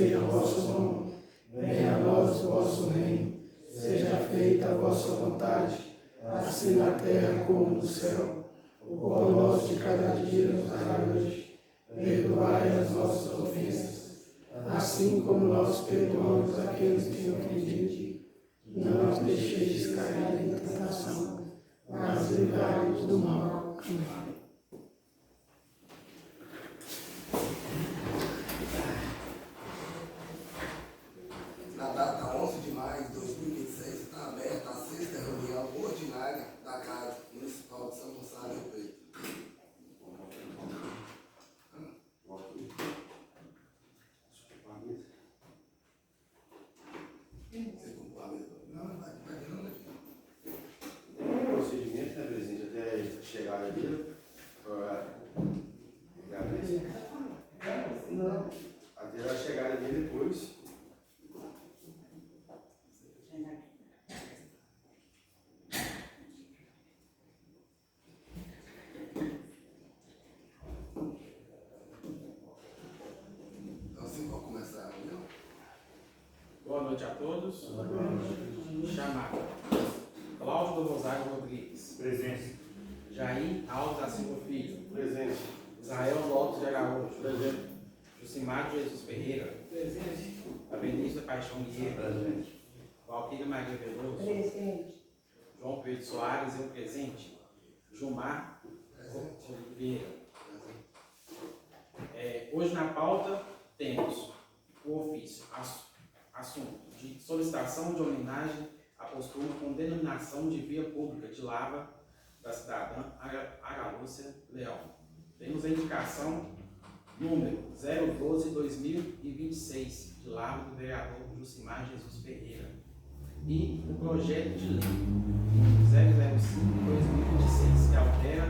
seja o vosso nome, venha a nós o vosso reino, seja feita a vossa vontade, assim na terra como no céu. O pão nosso de cada dia nos dai hoje, perdoai as nossas ofensas, assim como nós perdoamos aqueles que nos ofendem. Não nos deixeis cair em tentação, mas livrai-nos do mal. Amém. Na data 11 de maio de 2026, está aberta a 6ª reunião ordinária da Casa Municipal de São Gonçalo do Rio Preto. Você comprou a mesa? Não, vai não aqui. O procedimento, né, presidente, até chegar ali, até a chegada dele depois. Então, assim, vamos começar a reunião? Boa noite a todos. Chamado Cláudio do Rosário Rodrigues. Presente. Jair Alves da Silva Filho. Presente. Israel Lopes de Araújo. Presente. Jucimar de Jesus Ferreira. Presente. Abenista Paixão Guerreiro. Presente. Valquíria Maria Veloso. Presente. João Pedro Soares, eu presente. Gilmar Oliveira. Hoje na pauta temos o ofício, assunto de solicitação de homenagem a postura com denominação de via pública de Lava da cidadã Agalúcia Leão. Temos a indicação número 012-2026 de Lava do vereador Jucimar Jesus Ferreira e o projeto de lei 005-2026 que altera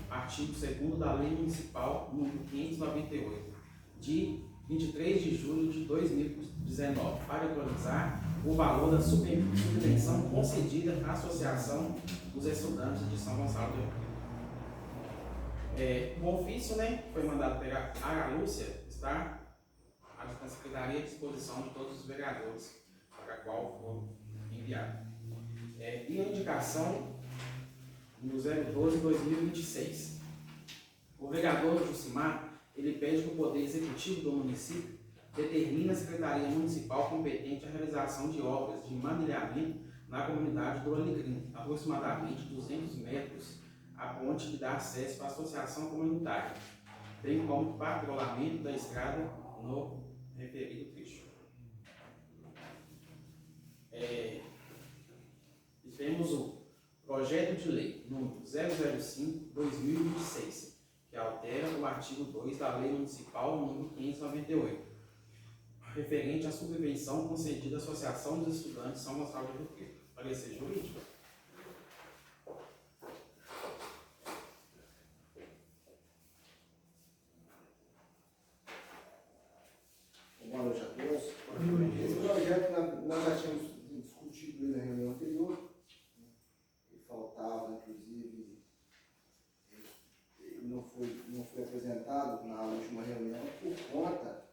artigo 2º da Lei Municipal número 598 de 23 de julho de 2019 para atualizar o valor da subvenção concedida à Associação dos Estudantes de São Gonçalo do Rio Preto. O ofício, foi mandado pela Agalúcia, está na Secretaria à disposição de todos os vereadores para a qual for enviado. E a indicação no 012-2026. O vereador Jucimar, ele pede que o Poder Executivo do município determine a Secretaria Municipal competente à realização de obras de manilhamento na comunidade do Alecrim, aproximadamente 200 metros, a ponte que dá acesso à associação comunitária, bem como patrulhamento da estrada no referido trecho. E temos o projeto de lei número 005-2026, que altera o artigo 2 da Lei Municipal número 598, referente à subvenção concedida à Associação dos Estudantes de São Gonçalo do Rio Preto. Parecer jurídico. Boa noite a todos. Esse projeto nós já tínhamos discutido na reunião anterior, e faltava, inclusive, não foi apresentado na última reunião por conta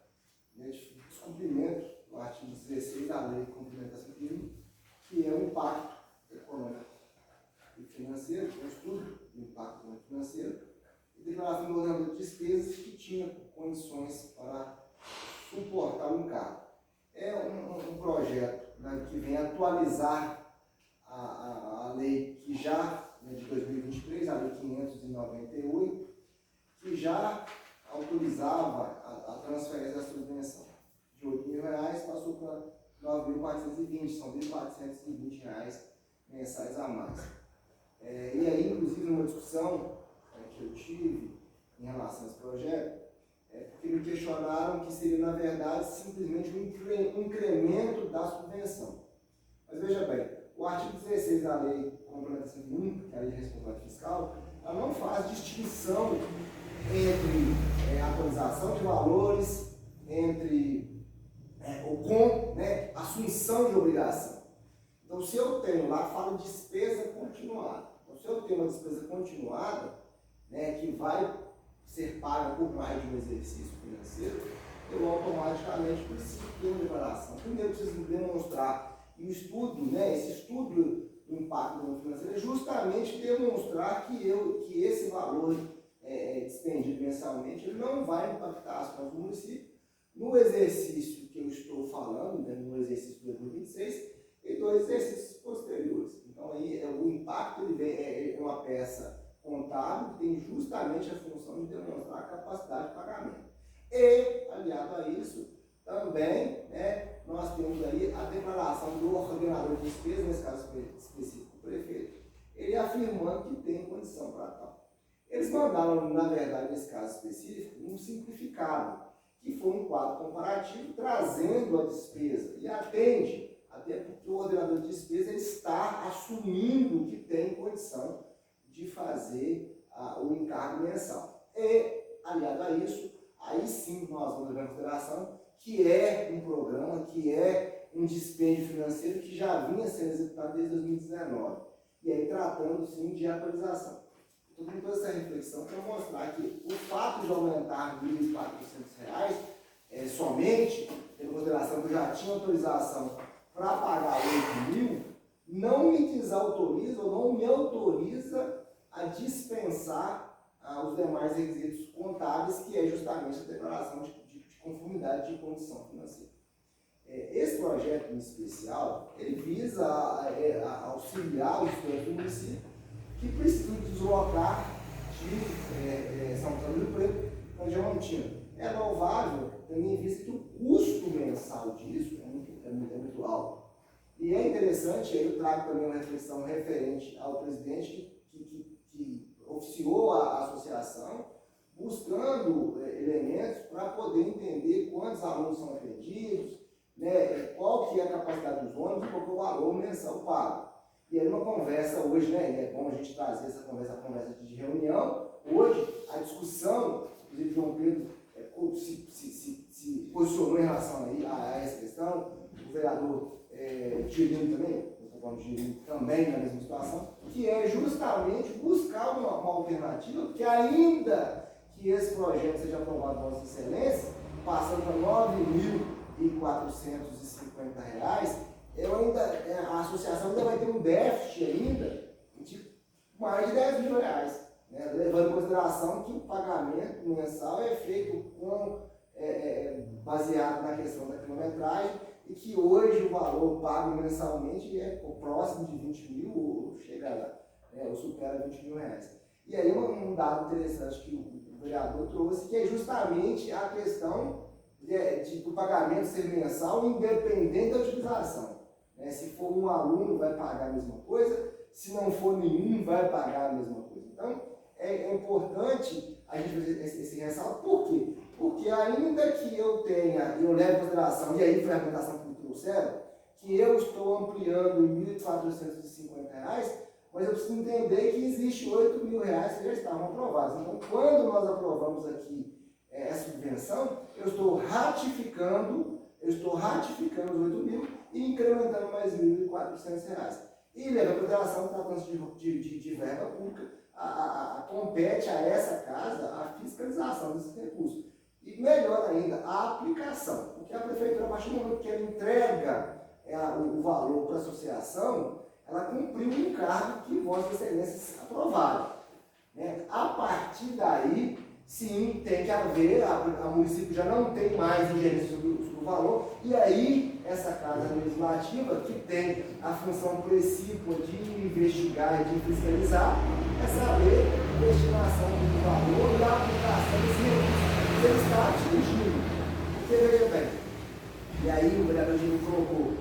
de descumprimento do artigo 16 da Lei de Complementação Civil, que é o impacto econômico e financeiro, o estudo do impacto econômico e financeiro, e declaração do ordenador de despesas que tinha condições para suportar o encargo. É um projeto que vem atualizar a lei que já, de 2023, a lei 598, que já autorizava a transferência da subvenção. De R$8.000 passou para R$9.420, são R$1.420 mensais a mais. E aí, inclusive, numa discussão que eu tive em relação a esse projeto, porque me questionaram que seria, na verdade, simplesmente um incremento da subvenção. Mas veja bem, o artigo 16 da Lei Complementação 1, que é a Lei de Responsabilidade Fiscal, ela não faz distinção entre atualização de valores, entre assunção de obrigação. Então, se eu tenho lá, fala de despesa continuada. Então, se eu tenho uma despesa continuada, que vai ser paga por mais de um exercício financeiro, eu automaticamente automaticamente precisa ter uma declaração. Primeiro precisa demonstrar, e o estudo, né, esse estudo do impacto no financeiro é justamente demonstrar que esse valor despendido mensalmente ele não vai impactar as contas do município no exercício que eu estou falando, né, no exercício de 2026 e dois exercícios posteriores. Então, aí, o impacto ele é uma peça contábil que tem justamente a função de demonstrar a capacidade de pagamento. E, aliado a isso, também, né, nós temos aí a declaração do ordenador de despesas, nesse caso específico, o prefeito, ele afirmando que tem condição para tal. Eles mandaram, na verdade, nesse caso específico, um simplificado, que foi um quadro comparativo trazendo a despesa e atende, até porque o ordenador de despesa ele está assumindo que tem condição de fazer o encargo mensal. E, aliado a isso, aí sim nós vamos levar em consideração que é um programa, que é um dispêndio financeiro que já vinha sendo executado desde 2019. E aí tratando sim de atualização. Estou com toda essa reflexão para mostrar que o fato de aumentar R$ 1.400 somente, tendo em consideração que eu já tinha autorização para pagar R$ 8.000, não me desautoriza ou não me autoriza a dispensar os demais requisitos contábeis, que é justamente a declaração de conformidade de condição financeira. Esse projeto em especial, ele visa auxiliar os estudantes do município que precisam deslocar de São Paulo do Rio Preto para Diamantina. É louvável, tendo em vista que o custo mensal disso é muito alto. E é interessante, aí eu trago também uma reflexão referente ao presidente que oficiou a associação, buscando elementos para poder entender quantos alunos são atendidos, né, qual que é a capacidade dos ônibus e qual que é o valor mensal pago. E aí uma conversa hoje, né, é bom a gente trazer essa conversa de reunião. Hoje, a discussão, inclusive João Pedro se posicionou em relação a essa questão, o vereador Girino também, o falando Girino também na mesma situação, que é justamente buscar uma alternativa, porque ainda que esse projeto seja aprovado por Vossa Excelência, passando para R$ 9.450, a associação ainda vai ter um déficit ainda de mais de R$ 10.000, né? Levando em consideração que o pagamento mensal é feito baseado na questão da quilometragem e que hoje o valor pago mensalmente é próximo de 20 mil, ou chega lá, ou supera 20 mil reais. E aí um dado interessante que o vereador trouxe, que é justamente a questão do pagamento ser mensal independente da utilização. Se for um aluno, vai pagar a mesma coisa, se não for nenhum, vai pagar a mesma coisa. Então, é importante a gente fazer esse ressalto. Por quê? Porque ainda que eu leve em consideração, e aí foi a argumentação que me trouxeram, que eu estou ampliando em R$ 1.450, mas eu preciso entender que existe R$ 8.000 que já estavam aprovados. Então, quando nós aprovamos aqui essa subvenção, eu estou ratificando os 8.000 e incrementando mais R$ 1.400. E leva em consideração que tratando de verba pública, compete a essa casa a fiscalização desses recursos. E melhor ainda, a aplicação. Porque a prefeitura, a partir do momento que ela entrega o valor para a associação, ela cumpriu o encargo que Vossa Excelência aprovaram. Né? A partir daí, sim, tem que haver, a município já não tem mais ingerência sobre o valor, e aí essa casa legislativa, que tem a função precípua de investigar e de fiscalizar, é saber a destinação do valor e a aplicação desse recurso que ele está atingindo. Porque, veja bem, e aí o vereador Gino colocou,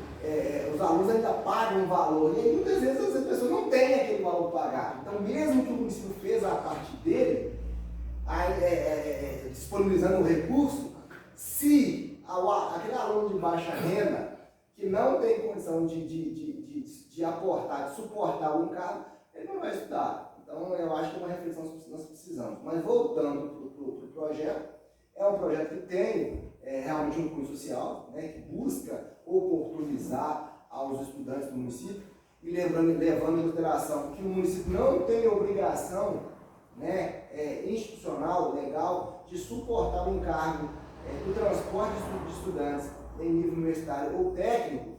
os alunos ainda pagam um valor, e aí muitas vezes as pessoas não têm aquele valor para pagar. Então, mesmo que o município fez a parte dele, disponibilizando o recurso, se aquele aluno de baixa renda, que não tem condição de aportar, de suportar o encargo, ele não vai estudar. Então, eu acho que é uma reflexão que nós precisamos. Mas voltando para o projeto, é um projeto que tem realmente um cunho social, né, que busca oportunizar aos estudantes do município, e levando em consideração que o município não tem obrigação, né, institucional, legal, de suportar o encargo do transporte de estudantes em nível universitário ou técnico,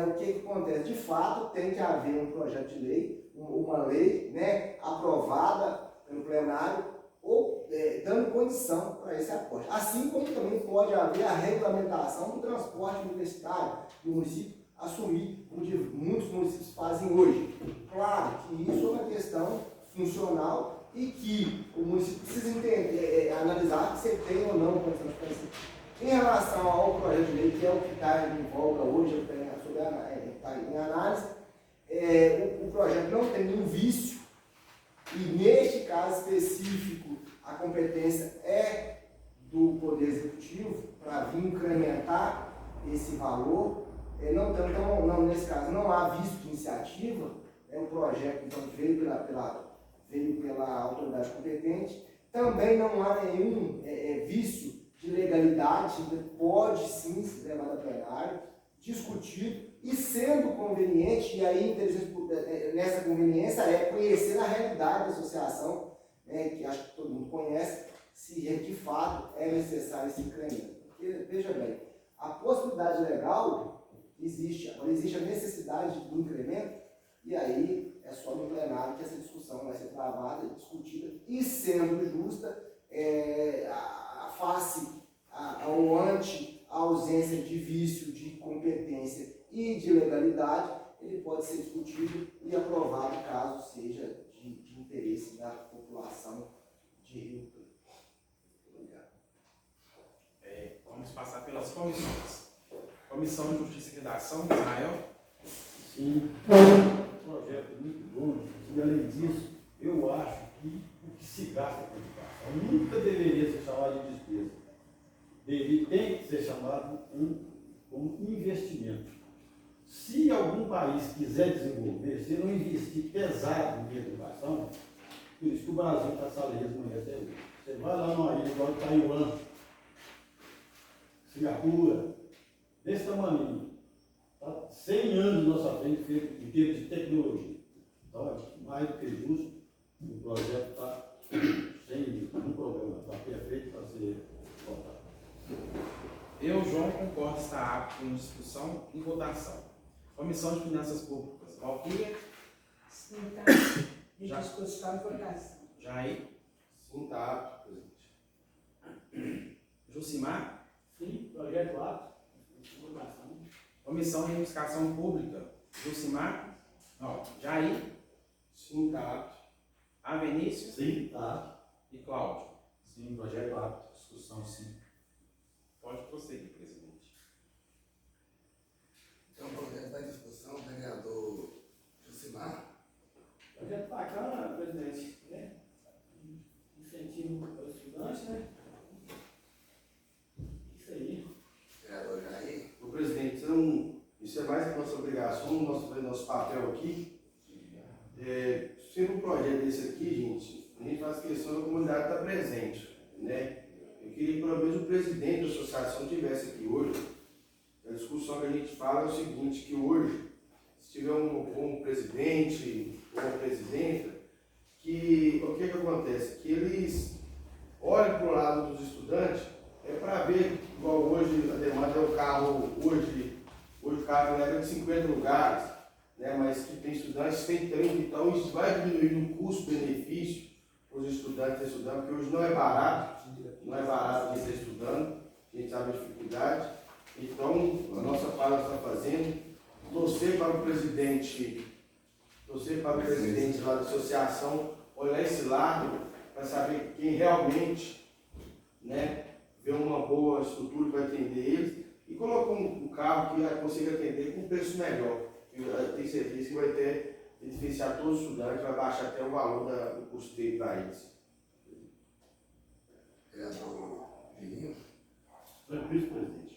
o que acontece? De fato, tem que haver um projeto de lei, uma lei, né, aprovada pelo plenário, ou dando condição para esse aporte. Assim como também pode haver a regulamentação do transporte universitário do município assumir, como muitos municípios fazem hoje. Claro que isso é uma questão funcional e que o município precisa entender, analisar se ele tem ou não condição de fazer. Em relação ao projeto de lei, que é o que está em voga hoje, está em análise, o projeto não tem nenhum vício, e neste caso específico, a competência é do Poder Executivo para vir incrementar esse valor. Então, nesse caso, não há vício de iniciativa, o projeto então, veio pela autoridade competente. Também não há nenhum vício de legalidade, pode sim ser levado a plenário, discutido, e sendo conveniente, e aí nessa conveniência conhecer a realidade da associação, que acho que todo mundo conhece, se de fato é necessário esse incremento. Porque, veja bem, a possibilidade legal existe, agora existe a necessidade do incremento, e aí é só no plenário que essa discussão vai ser travada, discutida, e sendo justa, face ao ante a ausência de vício, de competência e de legalidade, ele pode ser discutido e aprovado caso seja de interesse da população de Rio Preto. Obrigado. Vamos passar pelas comissões. Comissão de Justiça e Redação, Israel. Sim, um projeto muito bom, e além disso, eu acho que o que se gasta com educação nunca deveria ser chamado de despesa. Tem que ser chamado como investimento. Se algum país quiser desenvolver, se não investir pesado em educação, por isso que o Brasil está salesmo até hoje. Você vai lá numa ilha igual Taiwan, Singapura, desse tamanho, está 100 anos na nossa frente em termos de tecnologia. Então, é mais do que justo, o projeto está sem nenhum problema, está perfeito para ser votado. Eu, João, concordo estar apto em discussão e votação. Comissão de Finanças Públicas, Valquíria. Sim, tá. De discussão e votação. Jair. Sim, está apto, presidente. Jucimar. Sim, projeto apto. Votação. Comissão de Administração Pública, Jucimar. Não, Jair. Sim, está apto. Avenício. Sim, tá. E Cláudio. Sim, projeto apto. Discussão, sim. Pode prosseguir, presidente. Então, o projeto está em discussão, o vereador Jucimar. Projeto bacana, presidente, né? Incentivo para os estudantes, né? Isso aí. Vereador Jair. O presidente, isso é mais que nossa obrigação, nosso papel aqui. Sendo um projeto desse aqui, gente, a gente faz questão da comunidade estar presente, né? Eu queria que pelo menos o presidente da associação estivesse aqui hoje. A discussão que a gente fala é o seguinte, que hoje, se tiver um presidente ou uma presidenta, que o que acontece? Que eles olhem para o lado dos estudantes, para ver, igual hoje a demanda é o carro, hoje o carro leva de 50 lugares, né, mas que tem estudantes, tem 30, então isso vai diminuir o custo-benefício para os estudantes estudando, porque hoje não é barato de estar estudando, a gente sabe a dificuldade. Então, a nossa parte está fazendo, torcer para o presidente lá da associação, olhar esse lado, para saber quem realmente, né, vê uma boa estrutura que vai atender eles, e colocar um carro que consiga atender com um preço melhor. Eu tenho certeza que vai beneficiar todos os estudantes, vai baixar até o valor do custeio para eles. Vereador Vilinho. Tranquilo, presidente.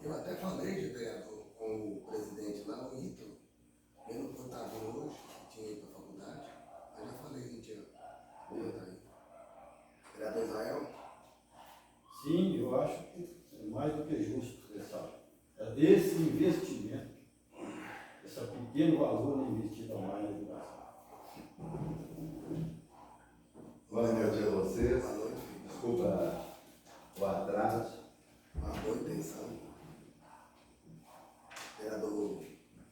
Eu até falei de vereador com o presidente lá, o Ítalo. Ele não foi estar vindo hoje, tinha ido para a faculdade. Mas já falei, a gente ia botar aí. Vereador Israel. Sim, eu acho que é mais do que justo esse investimento, esse pequeno valor investido a mais na educação. Boa noite a vocês. Desculpa o atraso. prevenção. Vereador.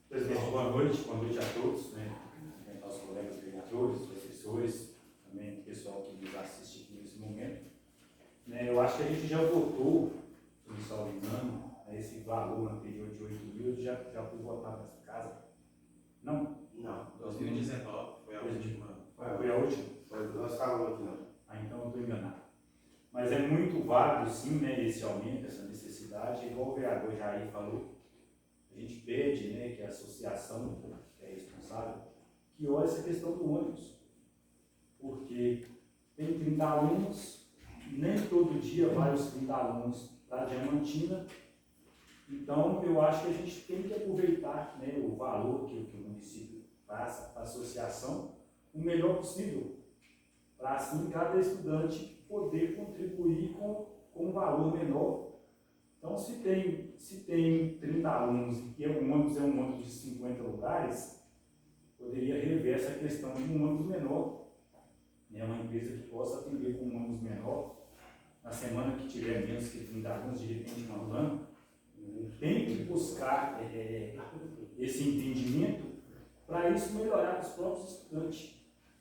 Presidente, boa noite a todos, né? Cumprimentar os colegas vereadores, professores, também o pessoal que nos assiste aqui nesse momento. Né, eu acho que a gente já votou, se não me salvo engano, né, esse valor anterior de 8 mil, já foi votado nessa casa. Não? Não. 2019 foi a última. Foi a última? Nós estávamos aqui, não. Ah, então eu estou enganado. Mas é muito válido, sim, né, esse aumento, essa necessidade, igual o vereador Jair falou. A gente pede, né, que a associação, que é responsável, que olhe essa questão do ônibus. Porque tem 30 alunos, nem todo dia vai os 30 alunos para Diamantina. Então, eu acho que a gente tem que aproveitar, né, o valor que o município passa para a associação o melhor possível, para assim cada estudante poder contribuir com um valor menor. Então, se tem 30 alunos e um ônibus de 50 lugares, poderia rever essa questão de um ônibus menor. É uma empresa que possa atender com um ônibus menor. Na semana que tiver menos que 30 alunos, de repente, um ano, tem que buscar esse entendimento para isso melhorar os próprios estudantes.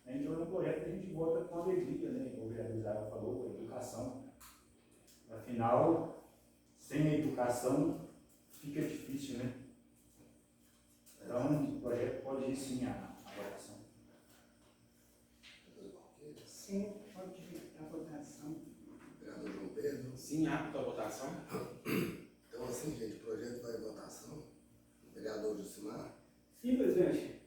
Então, é um projeto que a gente vota com alegria, né? O vereador Israel falou, a educação. Afinal, sem a educação, fica difícil, né? Então, o projeto pode ir sim à votação. Sim, pode ir para a votação. Vereador João Pedro. Sim, apto à votação. Então, assim, gente, o projeto vai em votação. Vereador Jucimar. Sim, presidente.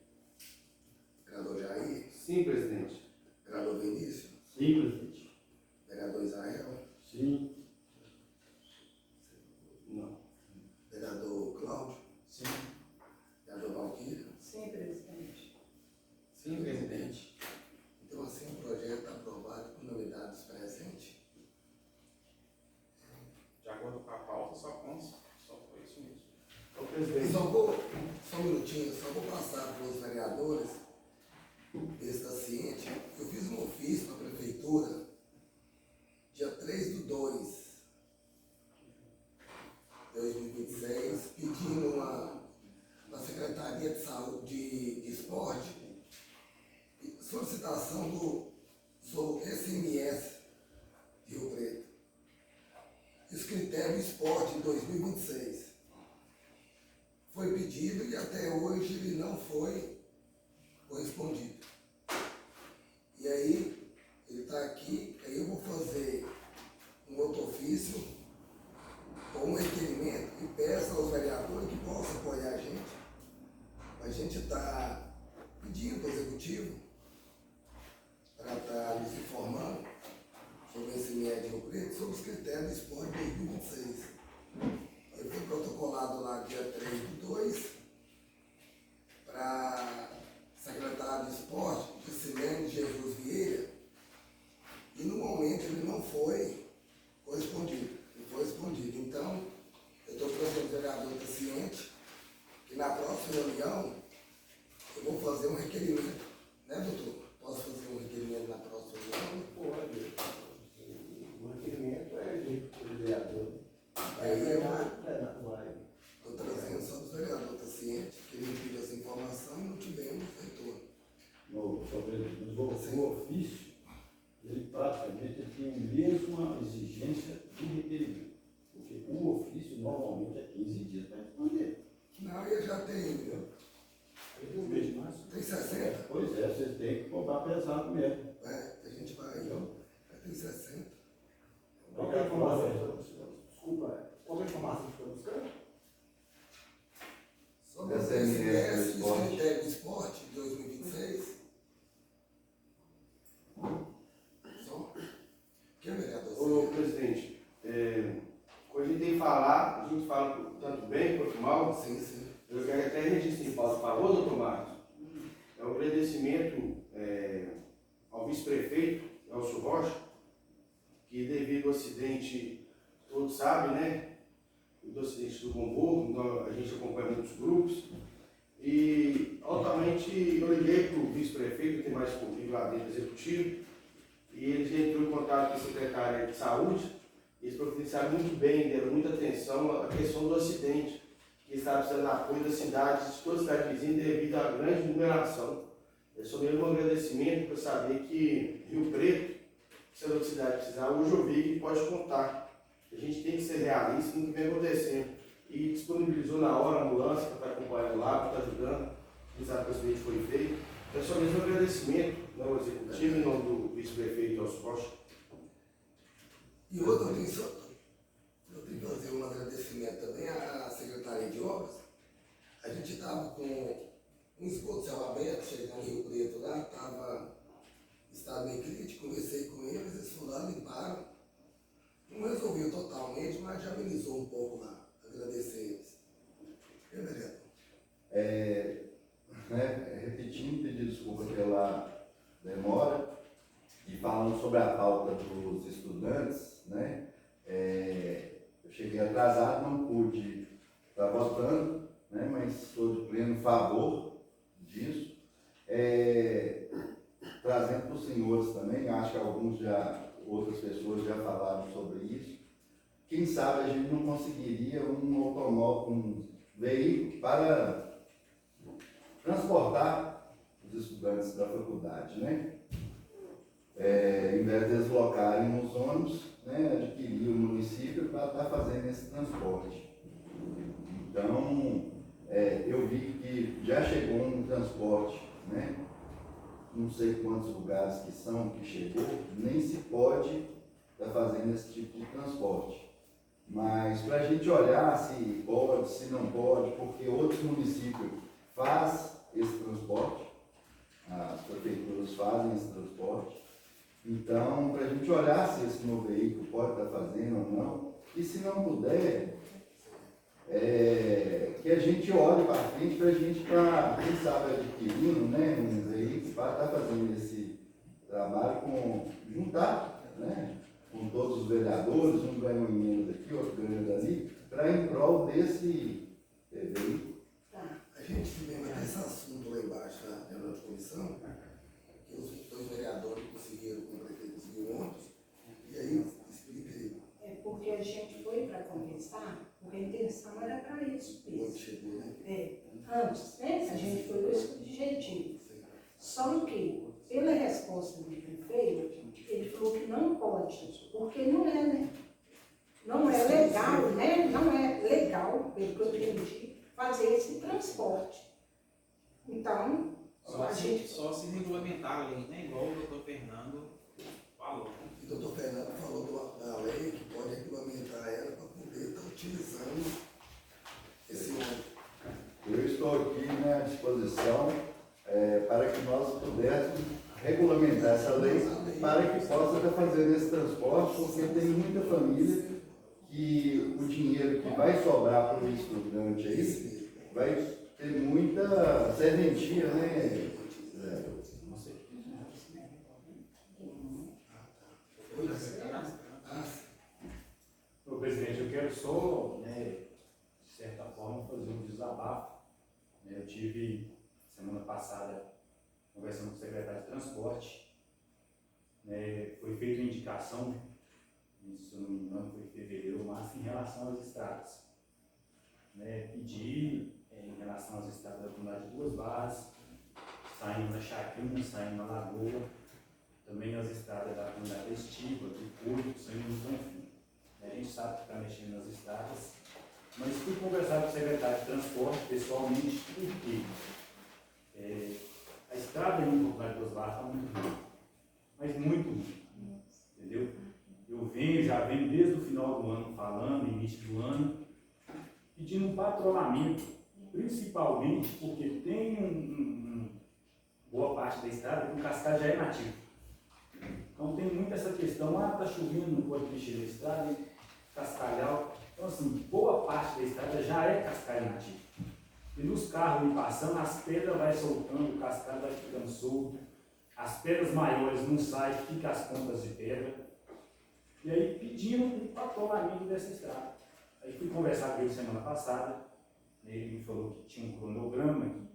Vereador Jair. Sim, presidente. Vereador Vinícius. Sim, presidente. Vereador Israel. Sim. Não. Vereador Cláudio. Sim. Vereador Valquírio. Sim, presidente. Sim, presidente. Então, assim, o projeto está aprovado por unanimidade presente. De acordo com a pauta, só foi isso mesmo. Então, E presidente. só um minutinho, só vou passar para os vereadores, ver se está ciente. Eu fiz um ofício para a prefeitura, dia 3/2/2026, pedindo uma Secretaria de Saúde de Esporte, solicitação do SMS de Rio Preto. Esse critério esporte em 2026. Foi pedido e até hoje ele não foi correspondido. E aí, ele está aqui, aí eu vou fazer um outro ofício com um requerimento e peço aos vereadores que possam apoiar a gente. A gente está pedindo para o Executivo para estar nos informando sobre esse MED Rio Preto, sobre os critérios do esporte de 2026. Ele foi protocolado lá dia 3/2 para secretário de esporte, Juscelene Jesus Vieira, e no momento ele não foi correspondido. Não foi respondido. Então, eu estou trazendo o vereador está ciente que na próxima reunião eu vou fazer um requerimento. Né, doutor? Posso fazer um requerimento na próxima reunião? Pode. O requerimento é feito pelo vereador. Aí eu Vai. estou trazendo só do vereador está ciente que ele pediu essa informação e não tivemos retorno. O ofício, ele praticamente tem a mesma exigência de requerimento. Porque o ofício normalmente é 15 dias para responder. Não, eu já tenho. Tem 60. Pois é, vocês têm que cobrar pesado mesmo. A gente vai. Já tem 60. Qual é a informação? Desculpa, qual é a informação que está buscando? Sobre o SMS e o critério do esporte de 2026. Só. Que é, vereador? Ô, presidente, quando a gente tem que falar, a gente fala tanto bem quanto mal. Sim, sim. Eu quero até registrar em pauta, por favor, doutor Marcos. É um agradecimento ao vice-prefeito, Elcio Rocha, que devido ao acidente, todos sabem, né? Do acidente do Comburgo, a gente acompanha muitos grupos. E altamente eu liguei para o vice-prefeito, que tem mais comigo lá dentro do executivo, e ele já entrou em contato com a secretária de saúde, eles providenciaram muito bem, deram muita atenção à questão do acidente, que estava precisando de apoio das cidades, de toda a cidade vizinha, devido à grande numeração. É só mesmo um agradecimento para saber que Rio Preto, se a outra cidade precisar, hoje eu vi que pode contar. A gente tem que ser realista no que vem acontecendo. E disponibilizou na hora a ambulância para estar acompanhando lá, para estar ajudando. Exato, que o acidente foi feito. É só mesmo um agradecimento ao executivo, em nome do vice-prefeito Elcio Rocha. E outra, eu tenho que fazer um agradecimento também à Secretaria de Obras. A gente estava com um esgoto de céu aberto, chegando em Rio Preto lá, estava meio crítico, conversei com eles foram lá, limparam. Não resolveu totalmente, mas já amenizou um pouco lá. Agradecer eles. Vereador? Repetindo, pedir desculpa pela demora e falando sobre a pauta dos estudantes, né? Eu cheguei atrasado, não pude estar votando, né? Mas estou de pleno favor disso. Trazendo para os senhores também, acho que outras pessoas já falaram sobre isso. Quem sabe a gente não conseguiria um automóvel, um veículo para transportar os estudantes da faculdade, né? Em vez de deslocarem nos ônibus, né, adquirir o município para estar fazendo esse transporte. Então, eu vi que já chegou um transporte, né? Não sei quantos lugares que chegou, nem se pode estar fazendo esse tipo de transporte. Mas para a gente olhar se pode, se não pode, porque outros municípios fazem esse transporte, as prefeituras fazem esse transporte. Então, para a gente olhar se esse novo veículo pode estar fazendo ou não, e se não puder, que a gente olhe para frente para a gente estar, quem sabe, adquirindo, né, um veículo para estar fazendo esse trabalho juntar, né, com todos os vereadores, um ganha uma emenda daqui, outro ganha dali, para em prol desse veículo. A gente lembra desse assunto lá embaixo, na reunião de comissão, que os dois vereadores conseguiram, o prefeito conseguiu ontem, e aí explica aí. Porque a gente foi para conversar, porque a intenção era para isso Onde mesmo. chegou, né? Antes, né? A gente foi com esse objetivo. Só que, pela resposta do prefeito, ele falou que não pode, porque não é, né? Não é legal, né? Não é legal, pelo que eu entendi, fazer esse transporte. Então, Só se regulamentar a lei, né? Igual o doutor Fernando falou. O doutor Fernando falou da lei que pode regulamentar ela para poder estar utilizando esse ônibus. Eu estou aqui à disposição para que nós pudéssemos regulamentar essa lei para que possa estar fazendo esse transporte, porque tem muita família que o dinheiro que vai sobrar para o estudante aí vai ter muita serventia, né? Ô, presidente, eu quero só, de certa forma, fazer um desabafo. Eu tive, semana passada, conversando com o secretário de Transporte. Foi feita uma indicação, se eu não me engano, foi em fevereiro ou março, em relação às estradas. Pedi, em relação às estradas da comunidade de Duas Barras, saindo da Chacrinha, saindo da Lagoa, também as estradas da comunidade Estiva, do Porto, saindo do Confim. A gente sabe que está mexendo nas estradas, mas fui conversar com o secretário de Transporte pessoalmente, porque a estrada em comunidade de Duas Barras está muito ruim, mas muito ruim, entendeu? Já venho desde o final do ano falando, início do ano, pedindo um patrulhamento, principalmente porque tem boa parte da estrada que o cascalho já é nativo. Então tem muito essa questão, está chovendo, não pode mexer na estrada, cascalhar. Então assim, boa parte da estrada já é cascalho nativo. E nos carros passando, as pedras vai soltando, o cascalho vai ficando solto, as pedras maiores não saem, fica as pontas de pedra. E aí pedindo um patrulhamento dessa estrada. Aí fui conversar com ele semana passada, ele me falou que tinha um cronograma, que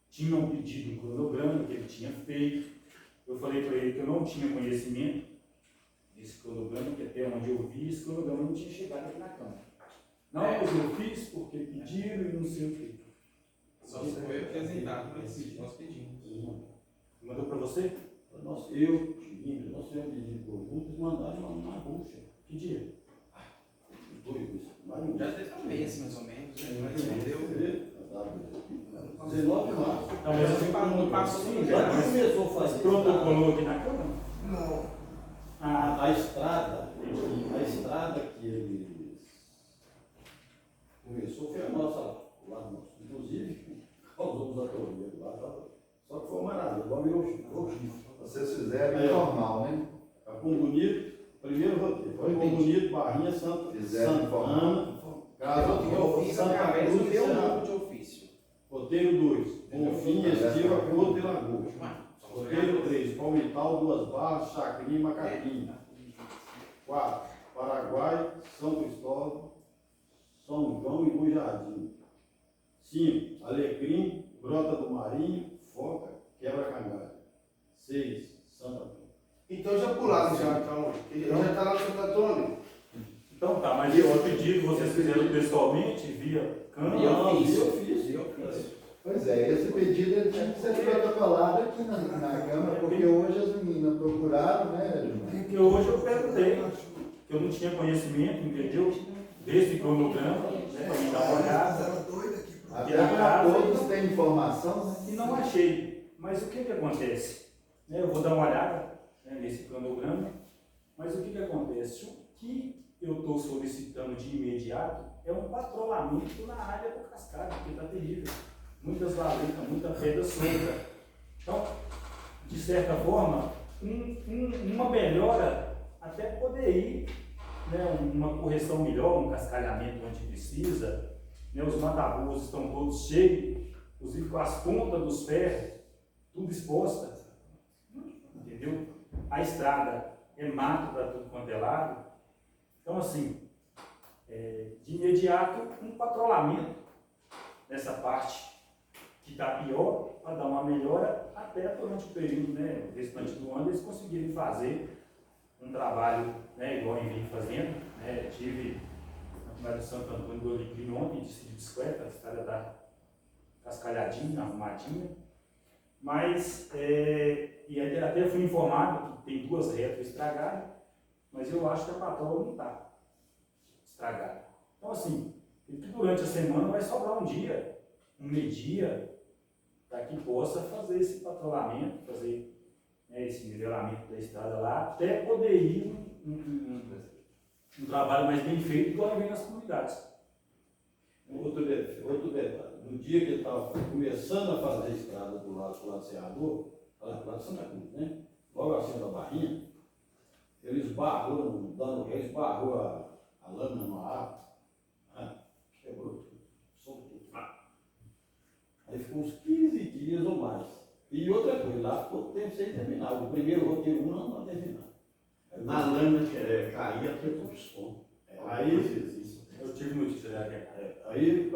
tinham pedido um cronograma que ele tinha feito. Eu falei para ele que eu não tinha conhecimento de esse cronograma, que até onde eu vi, esse cronograma não tinha chegado aqui na Câmara. Não, mas eu fiz porque pediram e não sei o quê. Só foi apresentado, mas nós pedimos. Mandou para você? Nós temos um pedido por multas, mandaram na bucha. Que dia? Os dois meses. Já teve um mês, mais ou menos, mas respondeu. 19 de março. Não, mas você Não passou sim, Já já começou a fazer. protocolou aqui na Câmara? Não. A estrada que eles começou foi a nossa lá nossa. Inclusive, causamos a teoria lá, só que foi uma maravilha, igual virou chifre. Vocês fizeram normal, né? Capão Bonito, primeiro roteiro. Capão Bonito, Barrinha, Fizeram Santana, Eu fiz através do meu Cerrado. nome de ofício. Roteiro 2, Bonfim, Estiva, Porto e Lagoa. Somos Roteiro 3, Palmital, Duas Barras, Chacrinha e Macaquinha. 4, Paraguai, São Cristóvão, São João e Bom Jardim. 5, Alecrim, Grota do Marinho, Foca, Quebra-Cangalho. 6, Santa Cruz. Então já pularam já, então. Ele já está lá no Santo Antônio. Então tá, mas eu pedi que vocês fizeram pessoalmente, via Câmara. Eu fiz. Eu fiz. Pois é, esse pedido ele tinha que ser protocolado aqui na Câmara, porque hoje as meninas procuraram, né, Gilmar? Porque hoje eu perguntei, que eu não tinha conhecimento, entendeu? Desse cronograma, né, para me dar uma olhada. Ela doida aqui. Até para todos têm informação, né? E não achei. Mas o que acontece? Eu vou dar uma olhada, né, nesse cronograma, mas o que acontece? O que eu estou solicitando de imediato é um patrulhamento na área do cascalho, porque está terrível. Muitas valetas, muita pedra solta. Então, de certa forma, uma melhora até poder ir, né, uma correção melhor, um cascalhamento onde precisa. Né, os mataburros estão todos cheios, inclusive com as pontas dos ferros, tudo exposta. Entendeu? A estrada é mato para tudo quanto é lado. Então, assim, de imediato, um patrulhamento nessa parte que está pior, para dar uma melhora, até durante o período, né, o restante do ano, eles conseguirem fazer um trabalho, né, igual eu vim fazendo. Né, tive na comunidade de Santo Antônio do Alecrim ontem, de bicicleta, a estrada da cascalhadinha, arrumadinha, mas, e até fui informado que tem 2 retas estragadas, mas eu acho que a patroa não está estragada. Então, assim, durante a semana vai sobrar um dia, um meio-dia, para que possa fazer esse patrulhamento, fazer, né, esse nivelamento da estrada lá, até poder ir um trabalho mais bem feito, igual vem nas comunidades. Outro detalhe, no dia que ele estava começando a fazer a estrada do lado do Serrador, lá do lado de Santa Cruz, né? Logo assim da Barrinha, ele esbarrou, dando ré, esbarrou a lâmina no ar, né? Quebrou tudo, soltou. Aí ficou uns 15 dias ou mais. E outra coisa, lá ficou tempo sem terminar. O primeiro roteiro não terminar. Na lâmina caía todo o som. Aí fez isso. Eu tive notícia dela. Aí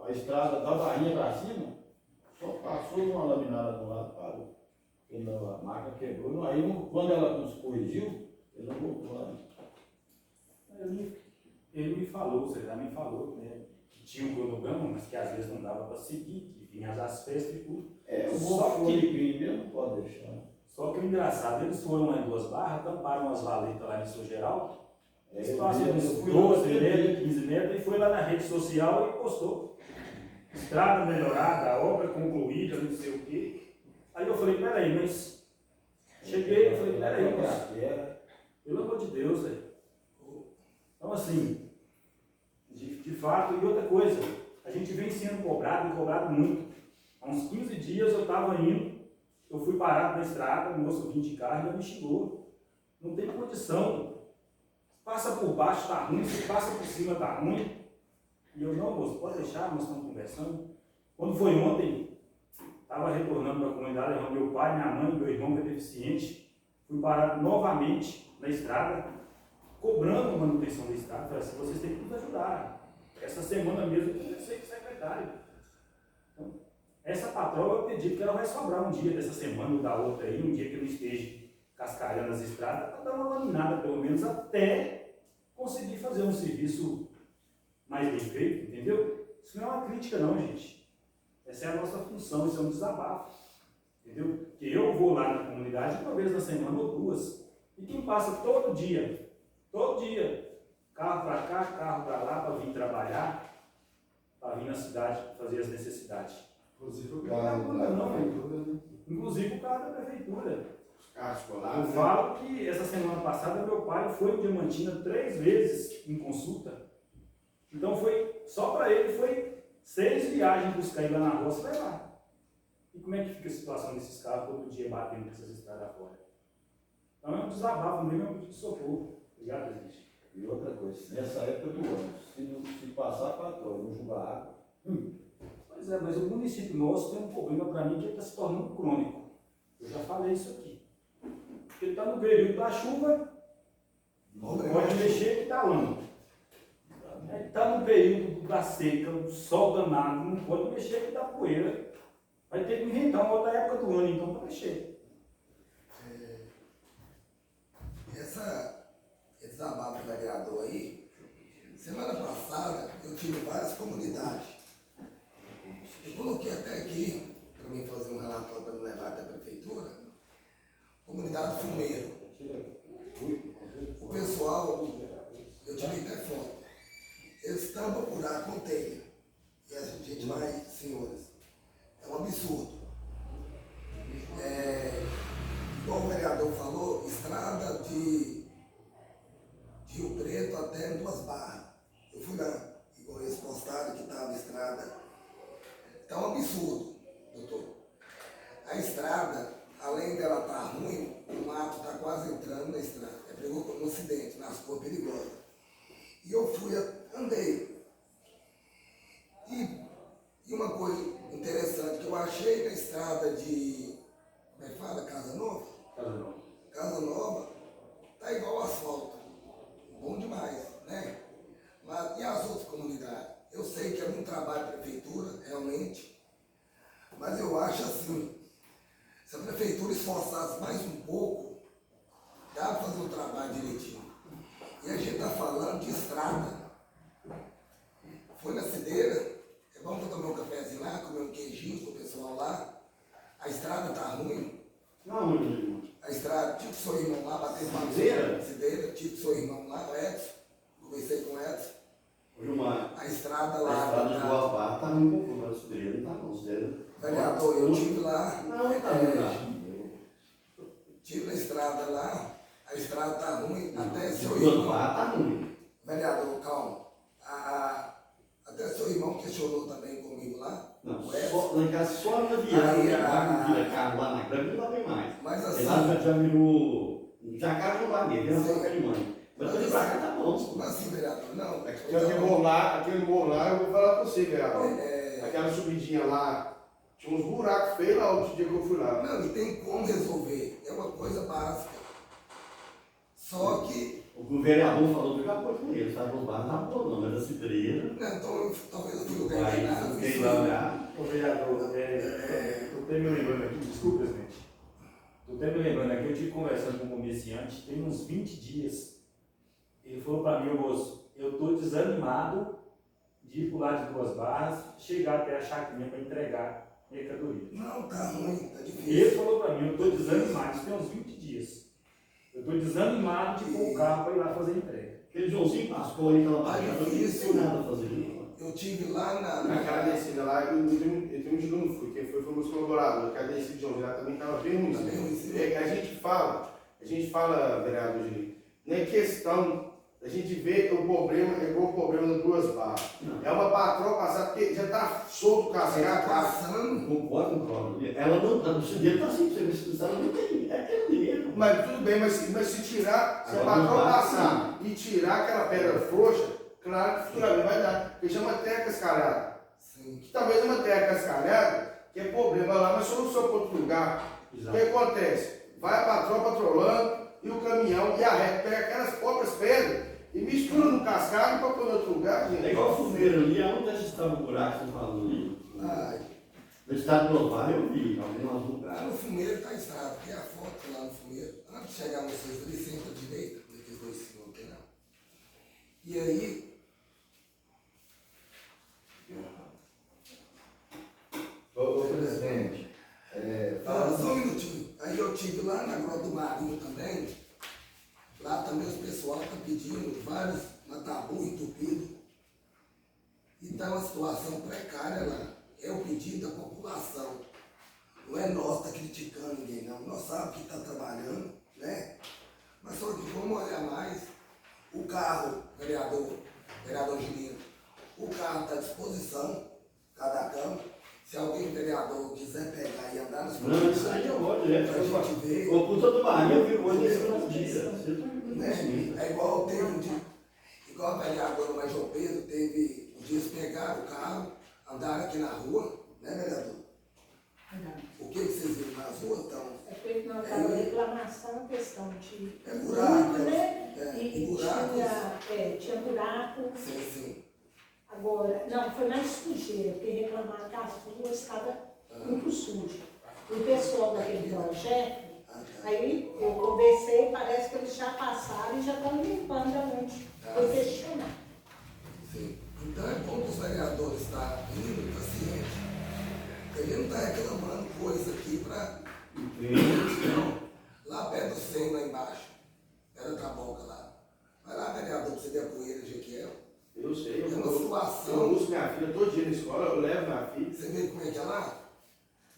a estrada da Barrinha para cima só passou uma laminada de um lado para o outro. Porque a máquina quebrou. Aí quando ela nos corrigiu, ele não voltou lá. Ele me falou, você já me falou, né, que tinha um cronograma, mas que às vezes não dava para seguir, que vinha as festas e tudo. O Só bom que- de crime não pode deixar. Só que o engraçado, eles foram lá em Duas Barras, tamparam as valetas lá em São Geraldo, espaço de uns 12 metros, 15 metros, e foi lá na rede social e postou. Estrada melhorada, obra concluída, não sei o quê. Aí eu falei, peraí, mas... Cheguei e falei, peraí, mas... Pelo amor de Deus, velho. Então, assim, de fato, e outra coisa, a gente vem sendo cobrado e cobrado muito. Há uns 15 dias eu estava indo, eu fui parado na estrada, o moço vinha de carro e ele me xingou. Não tem condição. Passa por baixo, tá ruim, se passa por cima, tá ruim. E eu, não, moço, pode deixar, nós estamos conversando. Quando foi ontem, estava retornando para a comunidade, meu pai, minha mãe, meu irmão que é deficiente, fui parado novamente na estrada, cobrando manutenção da estrada. Falei assim, vocês têm que nos ajudar. Essa semana mesmo eu conversei com o secretário. Então, essa patroa eu acredito que ela vai sobrar um dia dessa semana ou da outra aí, um dia que eu não esteja cascalhando as estradas para dar uma laminada, pelo menos, até conseguir fazer um serviço mais bem feito, entendeu? Isso não é uma crítica não, gente. Essa é a nossa função, isso é um desabafo, entendeu? Porque eu vou lá na comunidade uma vez na semana ou duas, e quem passa todo dia, carro para cá, carro para lá, para vir trabalhar, para vir na cidade fazer as necessidades. Inclusive o Não carro é problema não, né? Inclusive o carro da prefeitura. Os carros escolares. Eu falo que essa semana passada meu pai foi em Diamantina 3 vezes em consulta. Então só para ele foi 6 viagens buscar ele lá na roça e levar. E como é que fica a situação desses carros todo dia batendo nessas estradas fora? Então é um desabafo mesmo, é um pedido de socorro. Obrigado, presidente. E outra coisa, nessa época do ano, se passar 4 horas não jogar água, Pois é, mas o município nosso tem um problema para mim que ele está se tornando crônico. Eu já falei isso aqui. Porque ele está no período da chuva, não pode mexer que está lama. Ele está no período da seca, do sol danado, não pode mexer que dá poeira. Vai ter que inventar uma outra época do ano então para mexer. Esse desabafo do vereador aí, semana passada eu tive várias comunidades. Eu coloquei até aqui, para mim fazer um relatório para me levar até a prefeitura, comunidade Fumeiro. O pessoal, eu tirei até foto, eles tampam buraco com telha. E a gente vai, senhores, é um absurdo. Igual o vereador falou, estrada de Rio Preto até Duas Barras. Eu fui lá, igual eles postaram que estava a estrada. Está um absurdo, doutor. A estrada, além dela estar ruim, o mato está quase entrando na estrada. É perigoso um acidente, nas ruas perigosas. E eu fui, andei. E uma coisa interessante que eu achei na estrada de, como é que fala, Casa Nova? Casa Nova, tá igual asfalto. Bom demais, né? Mas e as outras comunidades? Eu sei que é muito trabalho da prefeitura, realmente, mas eu acho assim, se a prefeitura esforçasse mais um pouco, dá para fazer o trabalho direitinho. E a gente está falando de estrada. Foi na Cideira, é bom para tomar um cafezinho lá, comer um queijinho com o pessoal lá. A estrada está ruim. não, irmão. A estrada, tive seu irmão lá, bateu uma Cideira, tive seu irmão lá, o Edson, conversei com o Edson. Gilmar, A estrada a lá. estrada de Boa Barra está muito boa, mas Cideira não está não, Cideira. Vereador, eu estive lá. Não, está não. Tive na estrada lá, a estrada está ruim, até seu Boa irmão. Barra está ruim. Vereador, calma. Até seu irmão questionou também comigo lá. Não, o Edson. só, lá em casa só na viagem, vira carro lá na grama, não vem mais. Mas Porque assim. lá já virou, já carro lá mesmo, vira boca de mãe. Mas tô de pra cá tá bom. Mas assim, vereador, não. Aquele morro lá, eu vou falar pra você, vereador. Aquela subidinha lá, tinha uns buracos feios lá outro dia que eu fui lá. Não, e tem como resolver. É uma coisa básica. Só que. O vereador falou que eu já pôs com ele, sabe? O bar não tá bom, não, mas a Cideira. Não, então talvez eu fique Vai, enganado. fiquei lá olhar. Ô vereador, eu tenho me lembrando aqui, desculpa, presidente. Eu tenho me lembrando aqui, eu estive conversando com um comerciante, tem uns 20 dias. Ele falou para mim, moço, eu estou desanimado de ir para o lado de Duas Barras, chegar até a chacrinha para entregar mercadoria. Não, tá ruim, tá difícil. Ele falou para mim, eu estou desanimado, isso tem uns 20 dias. Eu estou desanimado de pôr o carro para ir lá fazer a entrega. Aquele Joãozinho passou aí naquela baixada, não tem nada a fazer isso. Eu tive lá Naquela descida lá, eu tenho um dia que eu não fui, quem foi meus colaboradores, aquela descida de João lá também estava bem ruim. Tá bem ruim. É, a gente fala, vereador Gili, não é questão, a gente vê que o problema é igual o problema das Duas Barras. É uma patroa passar, porque já está solto o cascata. passando. Concordo com o Cláudio. Ela não está, o Cideira está assim, você ela não tem, é aquele mesmo. Mas tudo bem, mas se tirar, se a Agora não patroa vai, passar e tirar aquela pedra frouxa, claro que futuramente vai dar. Porque chama terra cascalhada. Sim. Que talvez é uma terra cascalhada, que é problema lá, mas solução para outro lugar. O que acontece? Vai a patroa patrolando e o caminhão e a reta pega aquelas próprias pedras e mistura no cascalho para pôr em outro lugar, gente. É igual o fumeiro ali, aonde a gente estava o buraco, você falou ali. Ai. No estado do Osvaldo eu vi, em alguns Lá lugares. no fumeiro está estrada, tem a foto lá no fumeiro. Antes de chegar vocês ali, sempre à direita, aqueles dois senhores que não. E aí, Ô presidente, só um minutinho. Aí eu tive lá na Grota do Marinho também. Lá também os pessoal estão pedindo vários matabu entupidos. E está uma situação precária lá. É o pedido da população. Não é nós que está criticando ninguém, não. Nós sabemos que está trabalhando, né? Mas só que vamos olhar mais. O carro, vereador Gilino, o carro está à disposição, cada campo. Se alguém, vereador, quiser pegar e andar nos Não, isso aí eu vou direto. pra gente ver. O puta do Bahia eu vi hoje nesse dia. Né? É igual teve um dia, igual a vereadora Major Pedro, teve um dia eles pegaram o carro, andaram aqui na rua, né, vereador? O que vocês viram nas ruas? Então, É porque não estava reclamação, questão de buraco, né? e E buracos. tinha buraco. Sim, sim. Agora, não, foi mais sujeira, porque reclamaram que as ruas estavam muito sujas. E o pessoal daquele projeto, aí eu conversei, parece que eles já passaram e já estão limpando aonde foi questionar. Sim. Então é bom que os vereadores estão indo pacientes. Ele não está reclamando coisa aqui para. Lá perto do 100, lá embaixo. Era da boca lá. Vai lá, vereador, para você ver a poeira, Ezequiel. Eu sei, É uma eu situação. busco minha filha todo dia na escola, eu levo minha filha. Você vê como é que é lá?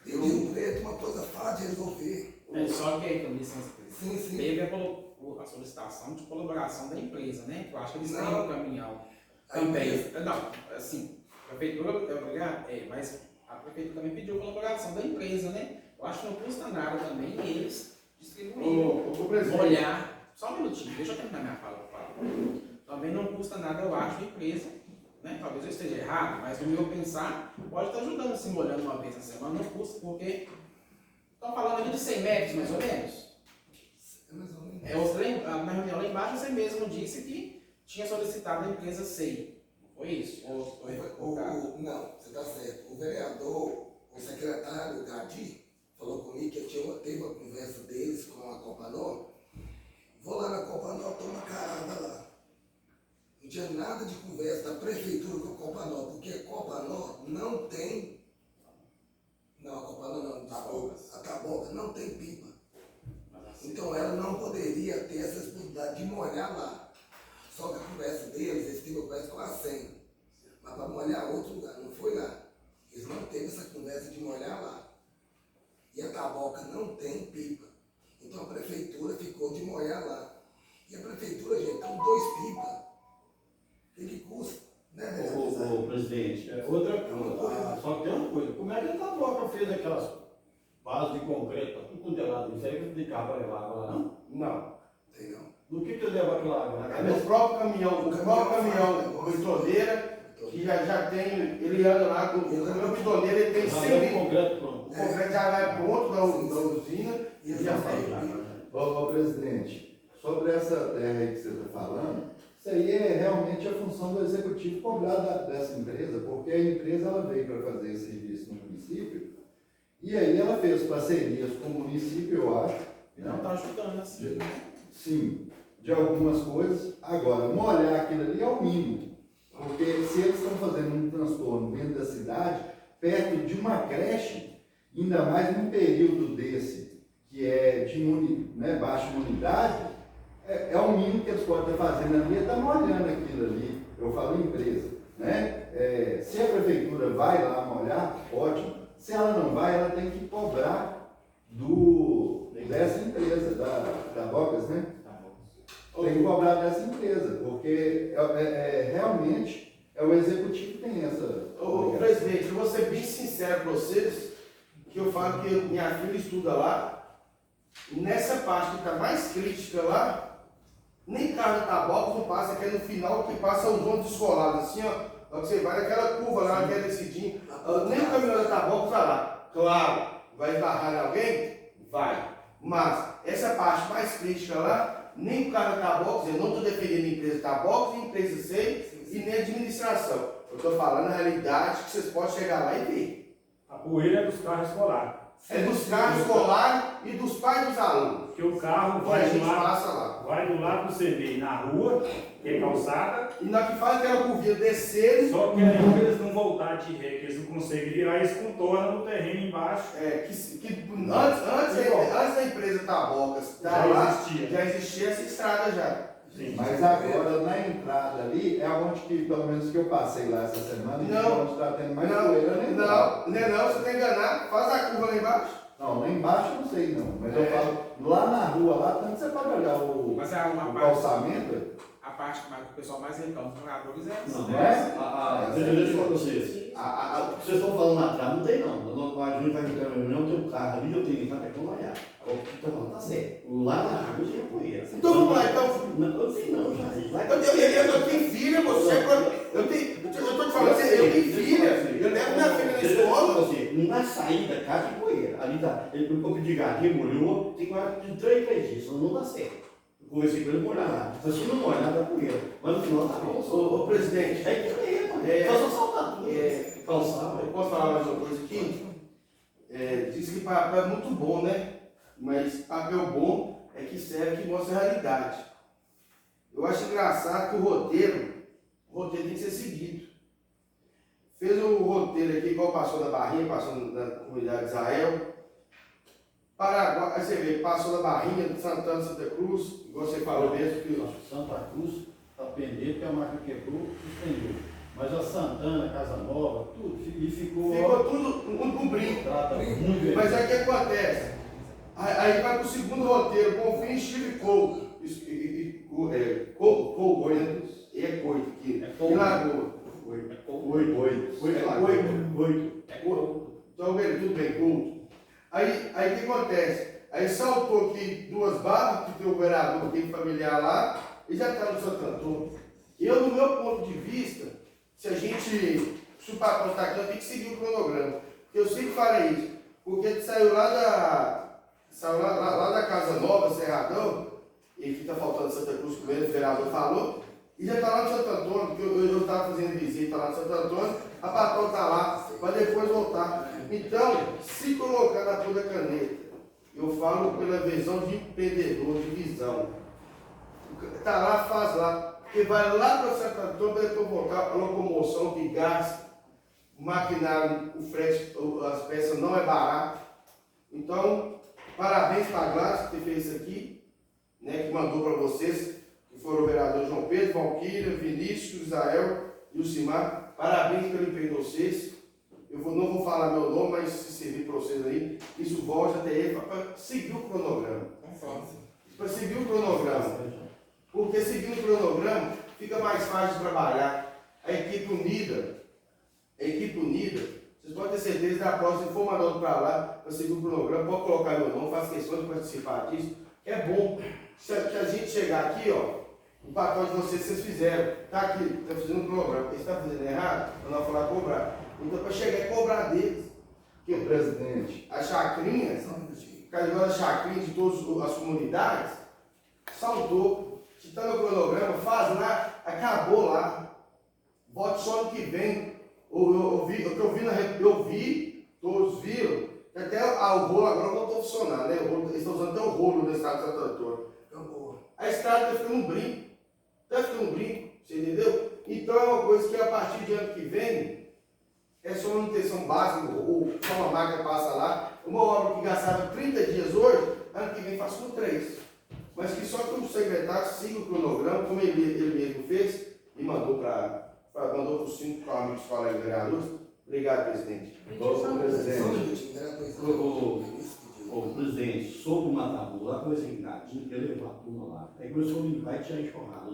Tem Rio Preto, uma coisa fácil de resolver. Só que aí, com licença, Sim, sim. teve a solicitação de colaboração da empresa, né? Eu acho que eles têm Não. um caminhão A também. empresa- Não, assim, a prefeitura é obrigada, mas a prefeitura também pediu colaboração da empresa, né? Eu acho que não custa nada também eles distribuírem, Ô, presidente. olhar. Só um minutinho, deixa eu terminar minha fala, por favor. Também não custa nada, eu acho, a empresa, né? Talvez eu esteja errado, mas no meu pensar, pode estar ajudando assim, molhando uma vez na semana, não custa, porque estão falando ali de 100 metros, mais ou menos. É mais ou menos. Na reunião lá embaixo, você mesmo disse que tinha solicitado a empresa SEI. Foi isso? Ou foi equivocado? Não, você está certo. O vereador, o secretário Gadi, falou comigo que teve uma conversa deles com a Copanor. Vou lá na Copanor, tomo uma carada lá. Não tinha nada de conversa da prefeitura com a Copanor, porque a Copanor não tem. Não, a Copanor não, desculpa. A Taboca não tem pipa. Então ela não poderia ter essa possibilidade de molhar lá. Só que a conversa deles, eles tiveram conversa com a Senha. Mas para molhar outro lugar, não foi lá. Eles não teve essa conversa de molhar lá. E a Taboca não tem pipa. Então a prefeitura ficou de molhar lá. E a prefeitura, gente, com 2 pipas. O que custa? Né, vereador? Ô, presidente, outra coisa, só que tem uma coisa, como é que a Taboca fez aquelas bases de concreto, tudo quanto é lado, isso aí que de carro para levar água lá, não? Não. Tem não. Do que leva aquela água? É o próprio caminhão, bitoneira, que já tem, ele anda lá com o caminhão bitoneira, ele tem 100 o litros. concreto pronto. O concreto já vai pronto da usina e já sai. Ô, presidente, sobre essa terra aí que você está falando, isso aí é realmente a função do executivo cobrar dessa empresa, porque a empresa ela veio para fazer esse serviço no município, e aí ela fez parcerias com o município, eu acho. Não está ajudando assim. Sim, de algumas coisas. Agora, molhar aquilo ali é o mínimo, porque se eles estão fazendo um transtorno dentro da cidade, perto de uma creche, ainda mais num período desse, que é de baixa imunidade, é o mínimo que eles podem estar fazendo ali, é estar molhando aquilo ali. Eu falo empresa, né? Se a prefeitura vai lá molhar, ótimo. Se ela não vai, ela tem que cobrar dessa empresa, da Bocas, né? Tem que cobrar dessa empresa, porque realmente é o executivo que tem essa. Ô, presidente, eu vou ser bem sincero para vocês, que eu falo que minha filha estuda lá, nessa parte que está mais crítica lá, nem carro da Taboca não passa, que é no final que passa os ônibus escolados, assim, ó, você vai naquela curva lá, naquela descidinha, nem o caminhão da Taboca está lá. Claro, vai esbarrar em alguém? Vai. Mas essa parte mais crítica lá, nem o cara da Taboca, eu não estou defendendo a empresa Taboca, nem a empresa SEI e nem a administração. Eu estou falando a realidade que vocês podem chegar lá e ver. poeira é dos carros escolares. É dos carros escolares e dos pais dos alunos. Porque o carro Vai, a vai do gente lado, passa lá. vai do lado do CV na rua, que é calçada, E na que faz aquela curvinha descer, só que aí pra eles não voltar de ré, que eles não conseguem virar, eles contornam no terreno embaixo. antes da empresa Tabocas Já lá, existia. já existia essa estrada já. Sim. Mas agora, na entrada ali, é onde que, pelo menos que eu passei lá essa semana, e Não. onde está tendo mais poeira, né? Não, você está enganado. Faz a curva lá embaixo. Não, lá embaixo eu não sei não, mas eu falo, lá na rua, lá, tanto você pode olhar o Mas é uma parte, calçamento, a parte que o pessoal mais reclama dos moradores é essa. Não, não é? deixa eu falar com vocês. O que vocês estão falando lá atrás, não tem não. A gente vai entrar na reunião, tem um carro ali, eu tenho que entrar para olhar. O que está falando tá certo. Lá na rua tem poeira. Então vamos lá, então. Não, eu sei não, já. Eu tenho filha, você. Eu estou te falando, eu tenho filha. Eu levo minha filha na escola. Não vai sair da casa de poeira. Ali tá, ele ficou de gatinho, molhou, tem quase de 3 dias, senão não dá certo. Eu conversei com ele, molhar lá. Se não molhar, dá poeira. Mas no final tá bom. Ô presidente, É que é, mano. Só saltar tudo. Calçar, eu posso falar mais uma coisa aqui? Diz que papel é muito bom, né? Mas papel bom é que serve, que mostra a realidade. Eu acho engraçado que o roteiro tem que ser seguido. Fez o roteiro aqui, igual passou na Barrinha, passou na comunidade de Israel. Paraguai, aí você vê, passou na Barrinha, de Santana, Santa Cruz, igual você falou mesmo. Que Santa Cruz está pendente, porque a máquina quebrou, suspendeu. Mas a Santana, Casa Nova, tudo, e ficou tudo um brinco. trata muito bem. Mas aí o que acontece? Aí vai para o segundo roteiro, Bonfim, Chile e Couto. Couto, é coito aqui. E Lagoa. Então, tudo bem, Couto. Aí o que acontece? Aí saltou aqui 2 barras, que tem o vereador aqui familiar lá, e já está no Santo Antônio. Eu, no meu ponto de vista, se o patrão está aqui, eu tenho que seguir o cronograma. Porque eu sempre falei isso. Porque saiu lá da Casa Nova, Serradão, e que está faltando Santa Cruz, como o vereador falou, e já está lá no Santo Antônio, porque eu estava fazendo visita lá no Santo Antônio, a patrão está lá, para depois voltar. Então, se colocar na ponta da caneta, eu falo pela visão de empreendedor, de visão. Está lá, faz lá. Porque vai lá para Santo Antônio para depois voltar para a locomoção que gasta, o maquinário, o frete, as peças não é barato. Então, parabéns para a Glácia que fez isso aqui, né, que mandou para vocês, que foram o vereador João Pedro, Valquíria, Vinícius, Israel e o Simar. Parabéns pelo empenho de vocês. Eu não vou falar meu nome, mas se servir para vocês aí, isso volte até ele para seguir o cronograma. Para seguir o cronograma. Porque seguindo o cronograma, fica mais fácil de trabalhar. A equipe unida, vocês podem ter certeza da próxima, se for mandado para lá, para seguir o cronograma, pode colocar meu nome, faço questão de participar disso. É bom. Se a gente chegar aqui, ó, o papel de vocês fizeram, está aqui, está fazendo um cronograma. Eles estão fazendo errado, eu não vou falar cobrar. Então, para chegar e cobrar deles. o presidente. As chacrinhas, cada chacrinha de todas as comunidades, saltou. Se está no cronograma, faz lá, acabou lá. Vote só no que vem. Eu vi, todos viram, até o rolo agora voltou a funcionar, né? Eles estão usando até o rolo no estado de Santo Antônio. A estrada está ficando um brinco. Você entendeu? Então é uma coisa que a partir de ano que vem, é só manutenção básica, ou só uma máquina passa lá. Uma obra que gastava 30 dias hoje, ano que vem faço com 3. Mas que só que o secretário siga o cronograma, como ele mesmo fez, e mandou para os 5 amigos colegas vereadores. Obrigado, presidente. Presidente, sobre o Matabu, lá começou engadinho, que levou a turma lá. Aí começou a limpar e tirar enxurrada.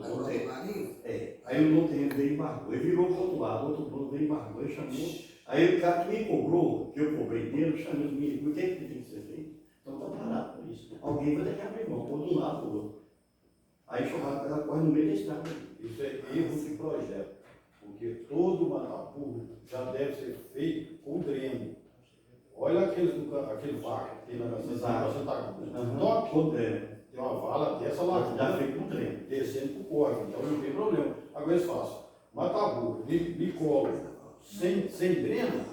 Aí o terreno veio e embargou. Ele virou para o outro lado, o outro dono veio e embargou, ele chamou. Aí o cara que me cobrou, que eu cobrei dele, chamou os meninos, o que é que tem que ser feito? Então está parado por isso. Alguém vai ter que abrir mão, por um lado ou outro. Aí a enxurrada ela corre no meio da estrada. Isso é erro de projeto, porque todo o Matapu já deve ser feito com dreno. Olha aquele vácuo que tem na Santa Cruz. Top, tem uma vala dessa lá, já feito com dreno, descendo para o córrego, então não tem problema. Agora eles fazem Matabu, bicolo, sem dreno,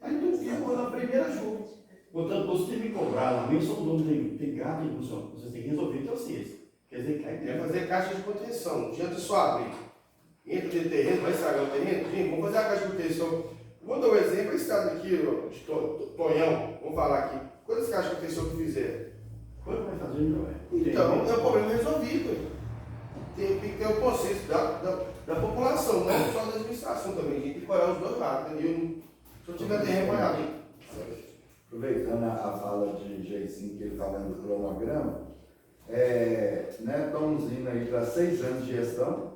Aí tu ficou na primeira chuva. Portanto, você me cobrar lá, eu sou o dono, tem gato, tem função. Vocês têm que resolver entre vocês. Quer dizer, É fazer caixa de contenção. Não adianta só abrir. Entra dentro do terreno, vai estragar o terreno. Gente, vamos fazer a caixa de contenção. Vou dar um exemplo, esse estado aqui, ó, de Tonhão, vamos falar aqui. Quantas caixas de contenção que fizeram? quando vai fazer, não é? Então, é um problema resolvido. Tem que ter o consenso da população, não só da administração também. A gente tem que olhar os dois lados. Né? Se eu tiver terreno, vai abrir. Aproveitando a fala de Geicinho, que ele falando do cronograma, né, estamos indo aí para 6 anos de gestão.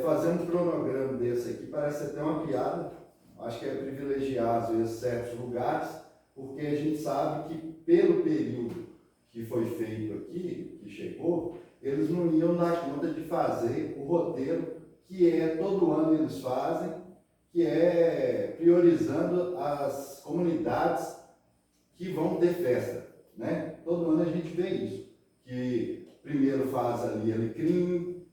Fazer um cronograma desse aqui parece até uma piada. Acho que é privilegiar, às vezes, certos lugares, porque a gente sabe que, pelo período que foi feito aqui, que chegou, eles não iam dar conta de fazer o roteiro que todo ano eles fazem, que é priorizando as comunidades que vão ter festa, né? Todo ano a gente vê isso, que primeiro faz ali Alecrim,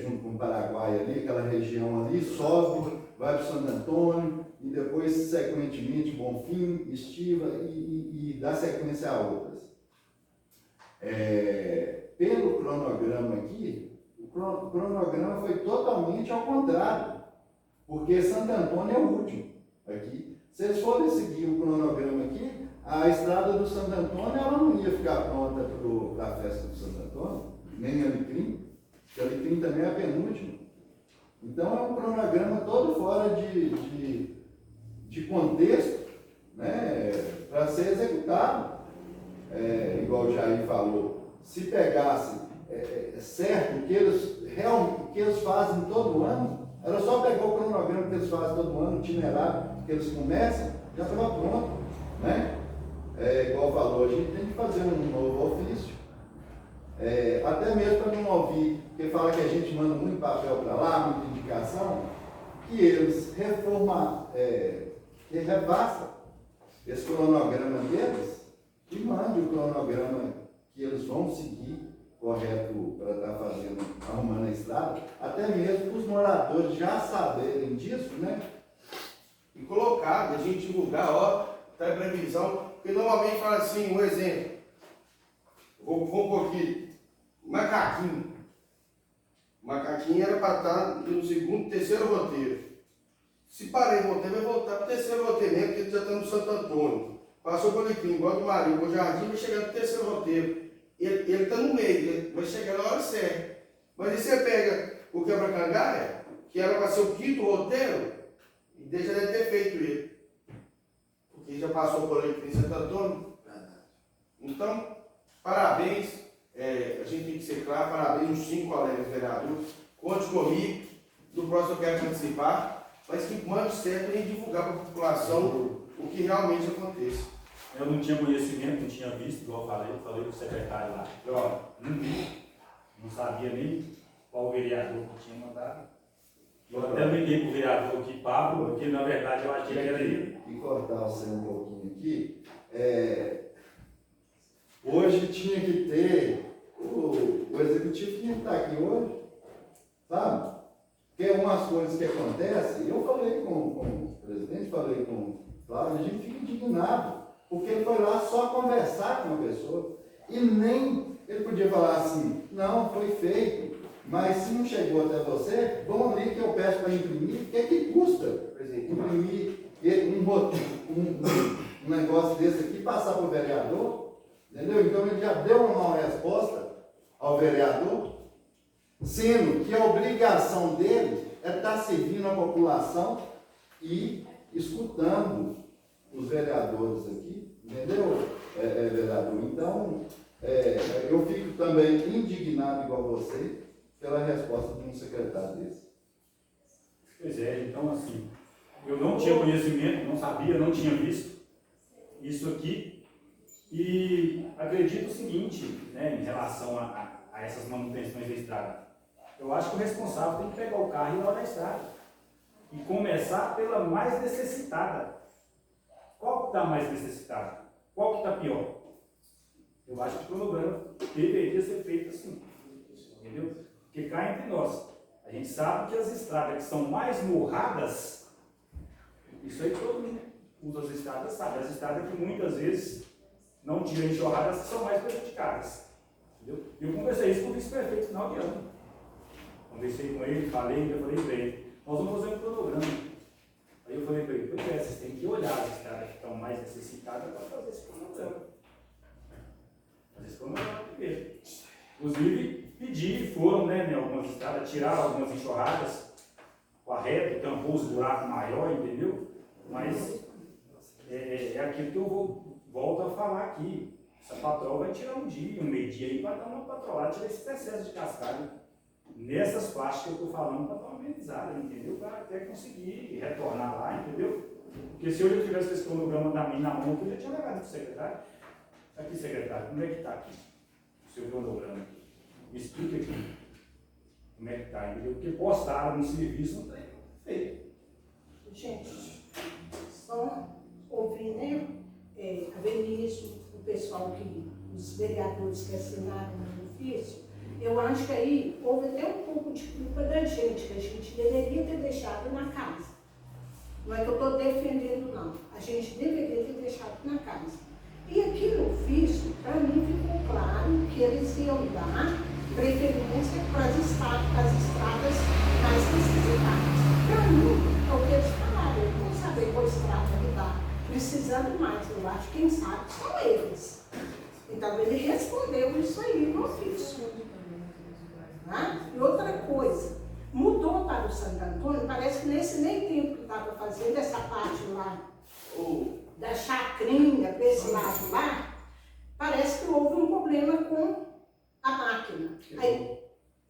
junto com o Paraguai ali, aquela região ali, sobe, vai para o Santo Antônio, e depois, sequentemente, Bonfim, Estiva, e dá sequência a outras. Pelo cronograma aqui, o cronograma foi totalmente ao contrário, porque Santo Antônio é o último aqui. Se eles forem seguir o cronograma aqui, a estrada do Santo Antônio ela não ia ficar pronta para a festa do Santo Antônio, nem Alecrim, porque Alecrim também é a penúltima. Então é um cronograma todo fora de contexto, né, para ser executado. Igual o Jair falou, se pegasse certo que eles fazem todo ano, era só pegar o cronograma que eles fazem todo ano, o itinerário que eles começam, já estava pronto, né? Igual falou, a gente tem que fazer um novo ofício, até mesmo para não ouvir, porque fala que a gente manda muito papel para lá, muita indicação, que eles que repassam esse cronograma deles e mande o cronograma que eles vão seguir correto para estar arrumando a estrada, até mesmo para os moradores já saberem disso, né? E colocar, a gente divulgar, ó, tá em previsão, porque normalmente fala assim, um exemplo, vou pôr aqui, Macaquinho. Macaquinho era para estar no segundo, terceiro roteiro. Se parei o roteiro, vai voltar para o terceiro roteiro mesmo, porque ele já está no Santo Antônio. Passou por Alecrim, igual do Marinho, o Jardim vai chegar no terceiro roteiro. Ele está no meio, ele vai chegar na hora certa. Mas aí você pega o Quebra-Cangaia, que era para ser o quinto roteiro, e deixa de ter feito ele. Porque já passou por Alecrim, Santo Antônio. Então, parabéns. A gente tem que ser claro, parabéns aos 5 colegas vereadores. Conte comigo, do próximo eu quero participar, mas que mande certo e divulgar para a população o que realmente acontece. Eu não tinha conhecimento, não tinha visto, igual eu falei com o secretário lá. Ó, não vi, não sabia nem qual vereador que tinha mandado. Eu até liguei para o vereador aqui, Pablo, porque na verdade eu achei que era ele. E cortar você um pouquinho aqui, hoje tinha que ter, o executivo tinha que estar aqui hoje, sabe? Porque umas coisas que acontecem, eu falei com o presidente, falei com o Flávio, a gente fica indignado, porque ele foi lá só conversar com a pessoa, e nem ele podia falar assim, não, foi feito, mas se não chegou até você, vão ali que eu peço para imprimir, o que custa imprimir um negócio desse aqui, passar para o vereador, entendeu? Então ele já deu uma resposta ao vereador, sendo que a obrigação dele é estar servindo a população e escutando os vereadores aqui, entendeu, vereador? Então, eu fico também indignado igual você pela resposta de um secretário desse. Pois então assim, eu não tinha conhecimento, não sabia, não tinha visto isso aqui, e acredito o seguinte, né, em relação a essas manutenções da estrada. Eu acho que o responsável tem que pegar o carro e ir lá na estrada. E começar pela mais necessitada. Qual que está mais necessitada? Qual que está pior? Eu acho que o cronograma deveria ser feito assim. Entendeu? Porque cá entre nós, a gente sabe que as estradas que são mais morradas, isso aí suas estradas sabem. As estradas que muitas vezes não tiram enxurradas são mais prejudicadas. Entendeu? E eu conversei isso com o vice-prefeito no final de ano. Conversei com ele, falei para ele, nós vamos fazer um cronograma. Aí eu falei para ele, pois é, vocês têm que olhar as estradas que estão mais necessitadas para fazer esse cronograma. Fazer esse cronograma primeiro. Inclusive, pedir, foram, né, em algumas estradas, tiraram algumas enxurradas, com a reta, tampou os buracos maiores, entendeu? Mas é aquilo que eu volto a falar aqui. Essa patroa vai tirar um dia, um meio-dia aí, para dar uma patrolada, tirar esse excesso de cascalho nessas partes que eu estou falando, para dar uma amenizada, entendeu? Para até conseguir retornar lá, entendeu? Porque se eu já tivesse esse cronograma da minha na mão, eu já tinha levado para o secretário. Aqui, secretário, como é que está aqui? O seu cronograma aqui. Me explica aqui. Como é que está, entendeu? Porque postaram no serviço, não tem feito. Gente, só ouvir, né? A Benício, o pessoal os vereadores que assinaram o ofício, eu acho que aí houve até um pouco de culpa da gente, que a gente deveria ter deixado na casa. Não é que eu estou defendendo, não. A gente deveria ter deixado na casa. E aqui no ofício, para mim ficou claro que eles iam dar preferência para as estradas mais necessitadas. Para mim, é o que eles falaram. Eu não saber qual estrada que está precisando mais. Eu acho que quem sabe são eles. Então, ele respondeu isso aí no ofício. Né? E outra coisa, mudou para o Santo Antônio, parece que nesse meio tempo que estava fazendo essa parte lá, da chacrinha, para esse lado lá, parece que houve um problema com a máquina. Aí,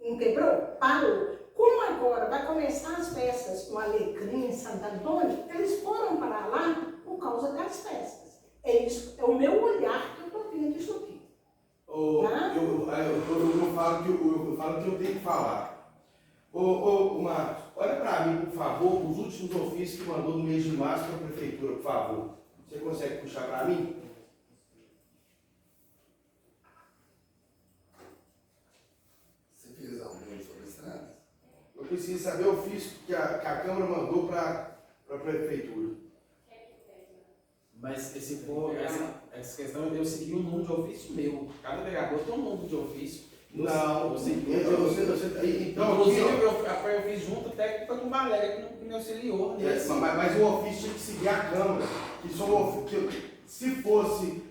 não quebrou? Parou. Como agora vai começar as festas no Alecrim, em Santo Antônio, eles foram para lá por causa das festas. É isso, é o meu olhar que eu estou vendo isso aqui. Eu falo que eu tenho que falar. Marcos, olha para mim, por favor, os últimos ofícios que mandou no mês de março para a prefeitura, por favor. Você consegue puxar para mim? Você fez algum sobre estradas? Eu preciso saber o ofício que a Câmara mandou para a prefeitura. Mas essa questão eu segui um número de ofício meu. Cada vereador tem um número de ofício. Não, você. Então, inclusive, eu fiz junto até com o Valéria, que me auxiliou. Mas o ofício tinha que seguir a Câmara. Se fosse.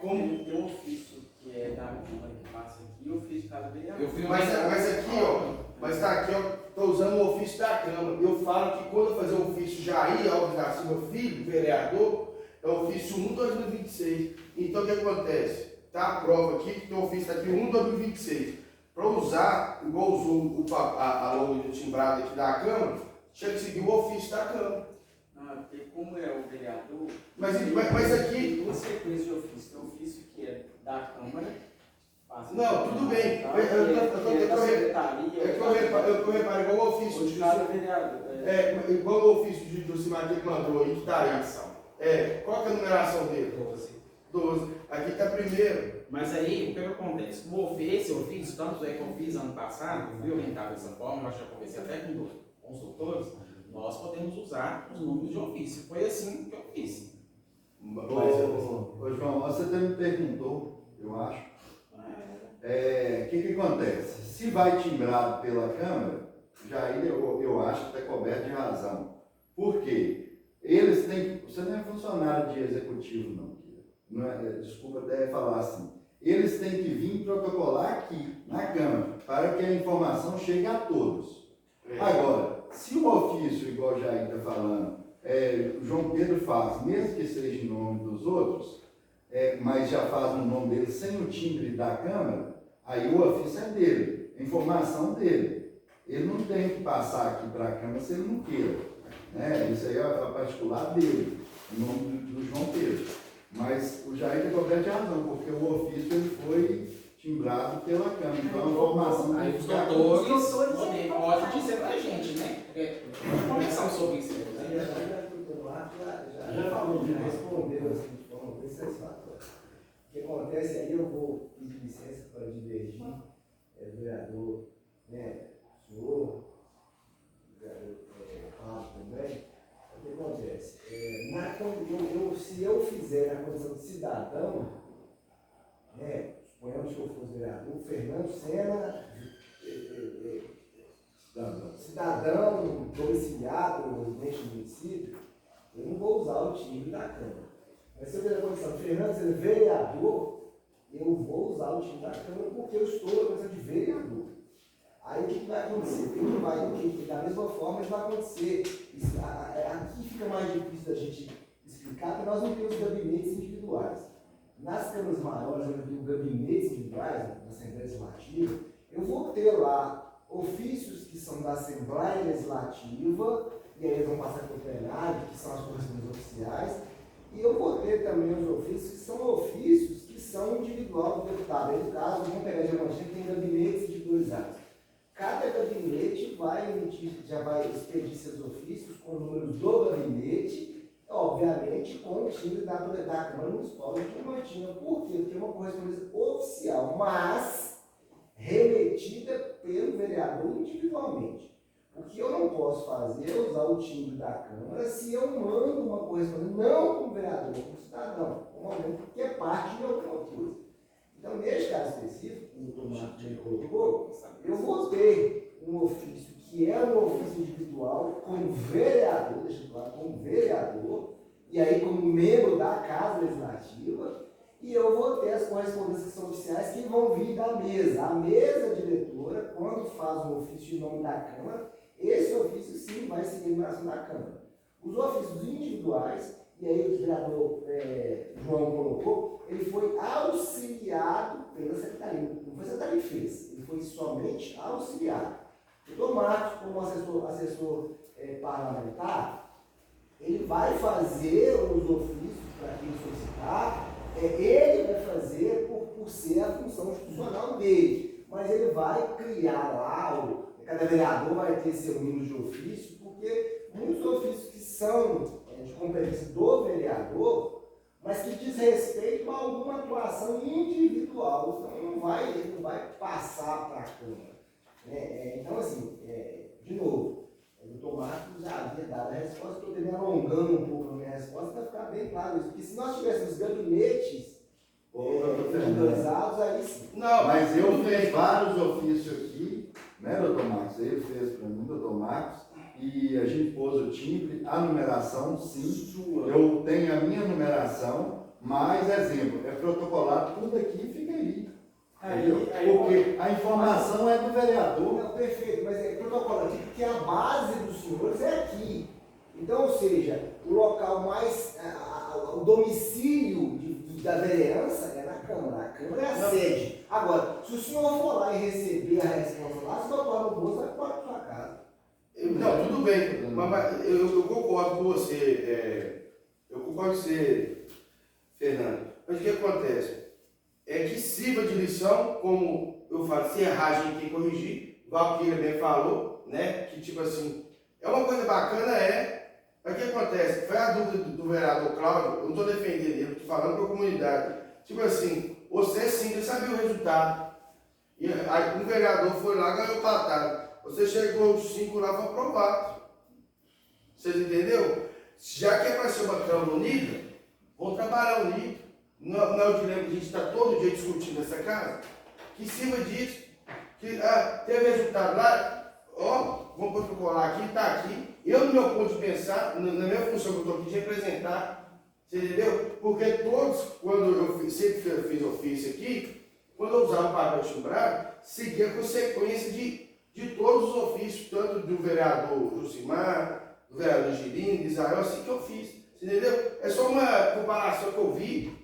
Como. Tem um ofício que é da Câmara que passa aqui e o ofício cada vereador. Mas aqui, ó. Mas está aqui, ó. Estou usando o ofício da Câmara. Eu falo que quando eu fazer o ofício Jair Alves da Silva Filho, vereador, é o ofício 1/2026. Então o que acontece? Está a prova aqui que o ofício está aqui 1/2026. Para usar, igual usou a logo de timbrado aqui da Câmara, tinha que seguir o ofício da Câmara. Não, porque como é o vereador, Mas aqui. duas sequências de ofício. Tem um ofício que é da Câmara. Não, tudo bem. Eu reparo igual o ofício de vereador. Igual o ofício de Josimar que mandou aí, que está aí. Qual que é a numeração dele? 12. Aqui está primeiro. Mas aí, o que acontece? Esse ofício, tanto é que eu fiz ano passado, eu fui orientado dessa forma, nós já conversei até com os doutores, nós podemos usar os números de ofício. Foi assim que eu fiz. Ô João, você até me perguntou, eu acho, o que acontece? Se vai timbrado pela Câmara, já eu acho que está coberto de razão. Por quê? Eles têm. Você não é funcionário de executivo, não é, desculpa até falar assim. Eles têm que vir protocolar aqui, na Câmara, para que a informação chegue a todos. Agora, se o ofício, igual o Jair está falando, o João Pedro faz, mesmo que seja em nome dos outros, mas já faz no nome dele sem o timbre da Câmara, aí o ofício é dele, a informação dele. Ele não tem que passar aqui para a Câmara se ele não queira. Né? Isso aí é a particular dele, em nome do João Pedro. Mas o Jair tem coberto de razão, porque o ofício ele foi timbrado pela Câmara. Então a informação aí os doutores podem dizer para a gente, né? Conversamos sobre isso. Já falou, já respondeu assim de forma bem satisfatória. O que acontece aí, eu vou pedir licença para divergir, vereador, né, senhor, vereador Carlos também. O que acontece? se eu fizer a condição de cidadão, né, suponhamos que eu fosse vereador, Fernando Sena, cidadão domiciliado, residente do município, eu não vou usar o timbre da Câmara. Mas se eu tiver a condição de Fernando Sena vereador, eu vou usar o timbre da Câmara porque eu estou na condição de vereador. Aí o que vai acontecer? Da mesma forma, isso vai acontecer. Aqui fica mais difícil da gente explicar, porque nós não temos gabinetes individuais. Nas câmaras maiores, onde eu tenho gabinetes individuais, na Assembleia Legislativa, eu vou ter lá ofícios que são da Assembleia Legislativa, e aí eles vão passar para o plenário, que são as correspondências oficiais, e eu vou ter também os ofícios que são ofícios que são individual do deputado. Aí, no caso, vamos pegar Diamantina, que tem gabinetes individualizados. Cada gabinete vai emitir, já vai expedir seus ofícios com números do gabinete, obviamente com o timbre da Câmara Municipal de Diamantina. Por quê? Porque é uma correspondência oficial, mas remetida pelo vereador individualmente. O que eu não posso fazer é usar o timbre da Câmara se eu mando uma correspondência, não como vereador, como cidadão, porque é parte de alguma coisa. Então, neste caso específico, como o doutor Marcos me colocou, eu vou ter um ofício que é um ofício individual como vereador, deixa eu falar, como vereador, e aí como membro da Casa Legislativa, e eu vou ter as correspondências que são oficiais que vão vir da mesa. A mesa diretora, quando faz um ofício em nome da Câmara, esse ofício sim vai seguir a numeração da Câmara. Os ofícios individuais, e aí o vereador João colocou, ele foi auxiliado pela secretaria. Não foi a secretaria que fez, ele foi somente auxiliado. O doutor Marcos, como assessor parlamentar, ele vai fazer os ofícios para quem solicitar, ele vai fazer por ser a função institucional dele, mas ele vai criar lá, cada vereador vai ter seu número de ofício, porque muitos ofícios que são de competência do vereador, mas que diz respeito a alguma atuação individual, então ele não vai passar para a Câmara. Então, assim, de novo, o doutor Marcos já havia dado a resposta, estou também alongando um pouco a minha resposta para ficar bem claro isso, porque se nós tivéssemos gabinetes individualizados, aí sim. Não, mas eu fiz vários ofícios aqui, né, doutor Marcos? Ele fez para mim, doutor Marcos, e a gente pôs o timbre, a numeração, sim, eu tenho a minha numeração, mas, exemplo, é protocolado, tudo aqui fica aí. Porque a informação é do vereador. Não, perfeito, mas é protocolo aqui, porque a base dos senhores é aqui. Então, ou seja, o local mais, o domicílio da vereança é na Câmara. A Câmara é a sede. Agora, se o senhor for lá e receber a resposta lá, se botar no bolso, vai para a sua casa. Não, tudo bem, mas eu concordo com você, Fernando. Mas o que acontece? É que sirva de lição, como eu falo, se errar a gente tem que corrigir, igual que ele bem falou, né? Que tipo assim, é uma coisa bacana, mas o que acontece? Foi a dúvida do vereador Cláudio, eu não estou defendendo ele, estou falando para a comunidade. Tipo assim, você sim, você sabia o resultado. E aí um vereador foi lá e ganhou patado. Você chegou os 5 lá para aprovado. Vocês entenderam? Já que é para ser uma Câmara unida, vamos trabalhar unido. Não é o dilema que a gente está todo dia discutindo nessa casa? Que sirva disso. Que teve resultado lá, vamos protocolar aqui, está aqui. Eu, no meu ponto de pensar, na minha função que eu estou aqui, de representar, você entendeu? Porque todos, quando eu sempre fiz ofício aqui, quando eu usava o papel timbrado, seguia a consequência de todos os ofícios, tanto do vereador Jucimar, do vereador Girino, de Israel, assim que eu fiz. Você entendeu? É só uma comparação que eu vi.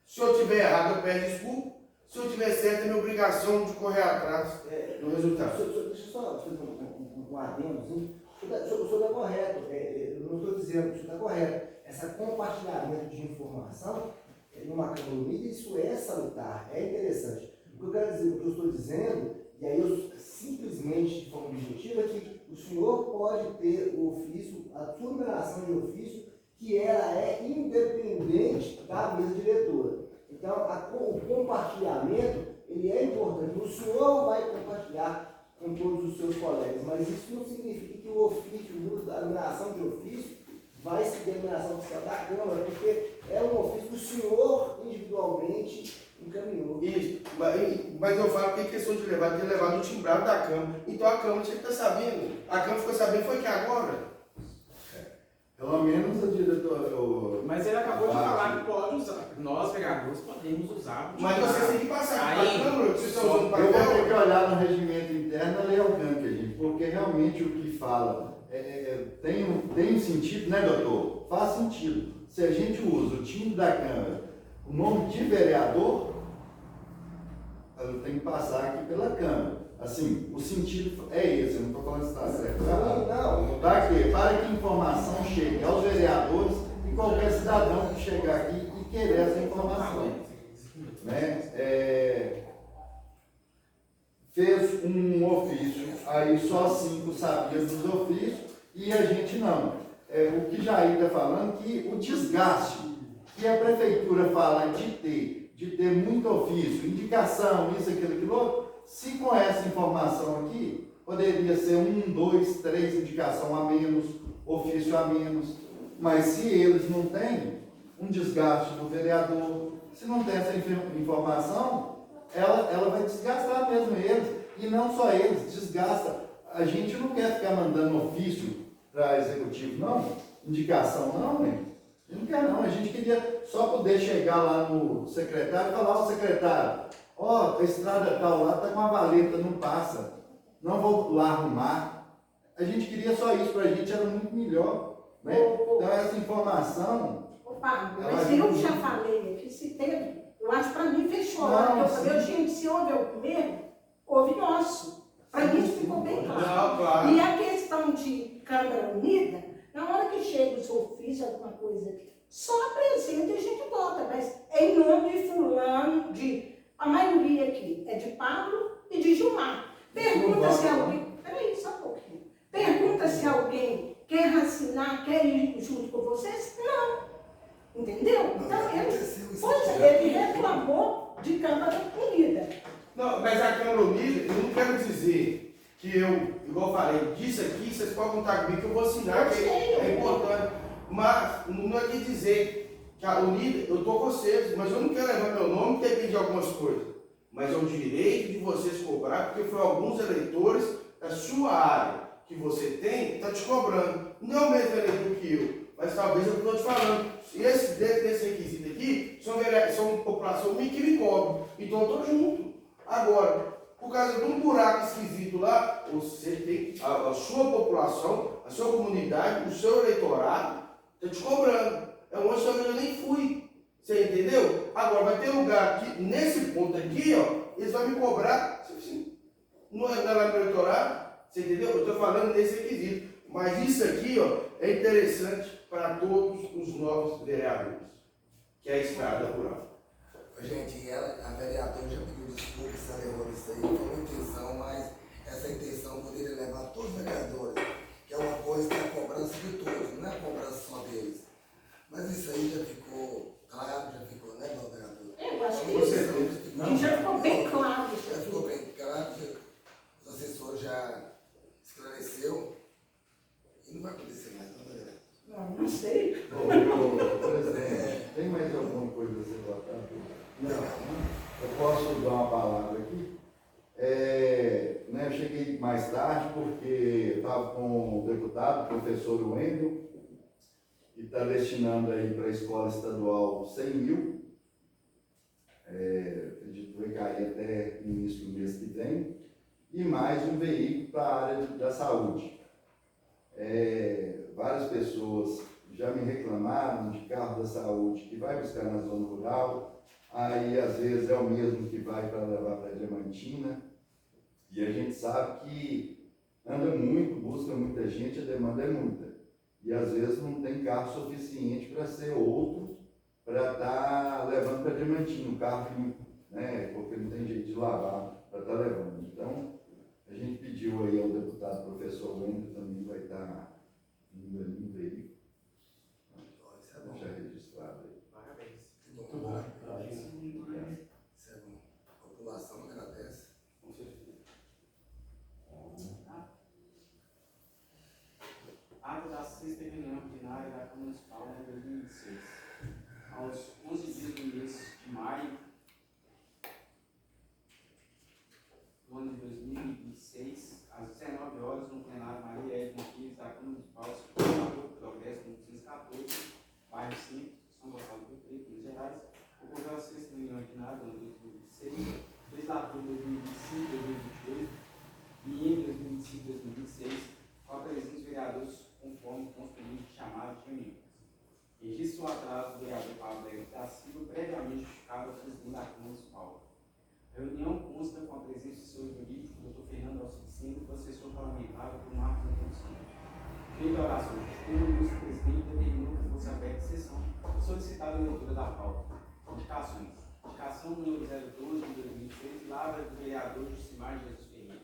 Se eu estiver errado, eu peço desculpa. Se eu estiver certo, é minha obrigação de correr atrás do resultado. Deixa eu só fazer um adendozinho. O senhor está correto. Eu não estou dizendo, o senhor está correto. Esse compartilhamento de informação numa Câmara unida, isso é salutar, é interessante. O que eu quero dizer, o que eu estou dizendo, e aí eu simplesmente, de forma objetiva, é que o senhor pode ter o ofício, a sua numeração de ofício, que ela é independente da mesa diretora. Então, o compartilhamento, ele é importante. O senhor vai compartilhar com todos os seus colegas, mas isso não significa que o ofício, a numeração de ofício, vai seguir a iluminação oficial da Câmara, porque é um ofício que o senhor individualmente encaminhou. Isso, mas eu falo que é questão de levar, ter levado o timbrado da Câmara. Então a Câmara tinha que estar sabendo. A Câmara ficou sabendo, foi que agora. Pelo menos a diretora. Mas ele acabou de falar que pode usar. Nós, vereadores, podemos usar. Mas vocês têm que passar para a Aí, Câmara, vocês estão usando Eu vou ter papel. que olhar no regimento interno a lei orgânica, gente, porque realmente o que fala tem um sentido, né, doutor? Faz sentido. Se a gente usa o timbre da Câmara, o nome de vereador, eu tenho que passar aqui pela Câmara. Assim, o sentido é esse, eu não estou falando se está certo. Não. Para quê? Para que a informação chegue aos vereadores e qualquer cidadão que chegar aqui e querer essa informação. Né? Fez um ofício, aí só 5 sabiam dos ofícios e a gente não. O que Jair está falando, que o desgaste que a prefeitura fala de ter muito ofício, indicação, isso, aquilo outro, se com essa informação aqui, poderia ser 1, 2, 3 indicação a menos, ofício a menos, mas se eles não têm um desgaste do vereador, se não tem essa informação, ela vai desgastar mesmo eles, e não só eles, desgasta. A gente não quer ficar mandando ofício para executivo, não, indicação não, né? A gente não quer não, a gente queria só poder chegar lá no secretário e falar, ó, secretário, ó, a estrada tal lá está com a valeta, não passa, não vou lá arrumar. A gente queria só isso, para a gente era muito melhor, né? Então essa informação... Ô, Pablo, mas eu já falei aqui, se teve, eu acho que para mim fechou. Eu falei, gente, se houve algum erro, houve nosso. Para mim isso ficou bem claro. Não, claro. E a questão de Câmara Unida, na hora que chega o seu ofício, alguma coisa, só apresenta e a gente vota, mas em nome de fulano, a maioria aqui é de Pablo e de Gilmar. Pergunta se alguém... Peraí, só um pouquinho. Pergunta se alguém quer assinar, quer ir junto com vocês? Não. Entendeu? Então, ele reclamou de Câmara Unida. Não, mas a Câmara Unida, eu não quero dizer que eu, igual eu falei, disso aqui, vocês podem contar comigo que eu vou assinar, que é importante. Mas não é que dizer que a Unida, eu estou com vocês, mas eu não quero levar meu nome e depender de algumas coisas. Mas é o direito de vocês cobrar, porque foi alguns eleitores da sua área que você tem, está te cobrando. Não é o mesmo eleitor que eu, mas talvez eu estou te falando. Desse requisito aqui, são população minha que me cobra. Então eu estou junto. Agora, por causa de um buraco esquisito lá, você tem a sua população, a sua comunidade, o seu eleitorado, está te cobrando. É onde talvez eu nem fui. Você entendeu? Agora vai ter lugar que, nesse ponto aqui, ó, eles vão me cobrar. Assim, não é lá no eleitorado, você entendeu? Eu estou falando nesse requisito. Mas isso aqui, ó, é interessante para todos os novos vereadores, que é a estrada rural. Gente, a vereadora já pediu desculpa se ela errou isso aí, foi uma intenção, mas essa intenção poderia levar todos os vereadores, que é uma coisa que é a cobrança de todos, não é a cobrança só deles. Mas isso aí já ficou claro, já ficou, né, meu vereador? Eu acho que isso já ficou bem claro. Já ficou bem claro, os assessores já esclareceu, e não vai acontecer mais, não, vereador? Não sei. Presidente, tem mais alguma coisa a ser votada? Não. Eu posso dar uma palavra aqui? Eu cheguei mais tarde porque estava com o deputado, o professor Wendel, que está destinando aí para a escola estadual 100 mil. Acredito que vai cair até início do mês que vem. E mais um veículo para a área da saúde. Várias pessoas já me reclamaram de carro da saúde que vai buscar na zona rural, aí às vezes é o mesmo que vai para levar para a Diamantina, e a gente sabe que anda muito, busca muita gente, a demanda é muita, e às vezes não tem carro suficiente para ser outro, para estar levando para a Diamantina, o carro limpo, né, porque não tem jeito de lavar para estar levando. Então, a gente pediu aí ao deputado professor Wendel, também vai estar no veículo. Isso é bom. Já registrado aí. Parabéns. Muito bom. Isso é bom. A população agradece. Com certeza. Ato da 6ª reunião ordinária da Câmara Municipal em 2026. Aos 11 dias do mês de maio do ano de 2026, às 19 horas, no plenário Maria Edna Pires, da Câmara Municipal, Secretaria do Progresso, no 514, bairro 5, São Gonçalo do Rio, Minas Gerais, ocorreu a sexta reunião ordinária do ano de 2026, legislatura 2025-2028 e em 2025-2026, com a presença dos vereadores conforme constituído chamado de reunião. Registro o atraso do vereador Pablo Neves da Silva, previamente justificado ao presidente da Câmara Municipal. A reunião consta com a presença do seu jurídico, Dr. Fernando Alcicino, e assessor parlamentar, Dr. Marcos Antônio. Feita a oração de estudo, o vice-presidente determinou que fosse aberta sessão solicitada a leitura da pauta. Indicações. Indicação número 012 de 2006, Lavra do vereador Jucimar Jesus Ferreira.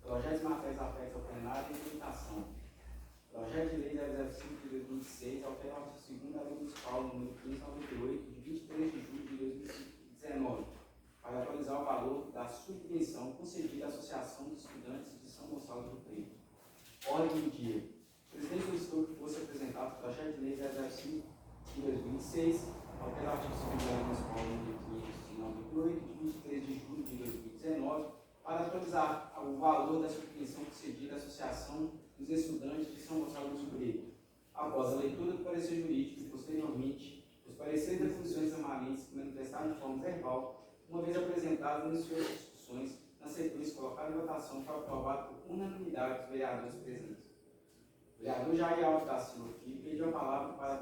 Projetos e matérias afetos ao plenário e implementação. Projeto de lei 005 de 2006 altera o artigo 2º da Lei Municipal número 1598 de 23 de julho de 2019 para atualizar o valor da subvenção concedida à Associação dos Estudantes de São Gonçalo do Rio. Ordem do dia. O presidente solicitou que fosse apresentado o projeto de lei 005 de 2006 altera o artigo 2º da Lei Municipal número 1598 de 23 de julho de 2019 para atualizar o valor da subvenção concedida à Associação dos Estudantes de São Gonçalo do Rio. Após a leitura do parecer jurídico e, posteriormente, os pareceres das comissões permanentes que manifestaram de forma verbal, uma vez apresentados, iniciou as discussões, na sequência colocada em votação, foi aprovado por unanimidade dos vereadores presentes. O vereador Jair Alves da Silva Filho pediu a palavra para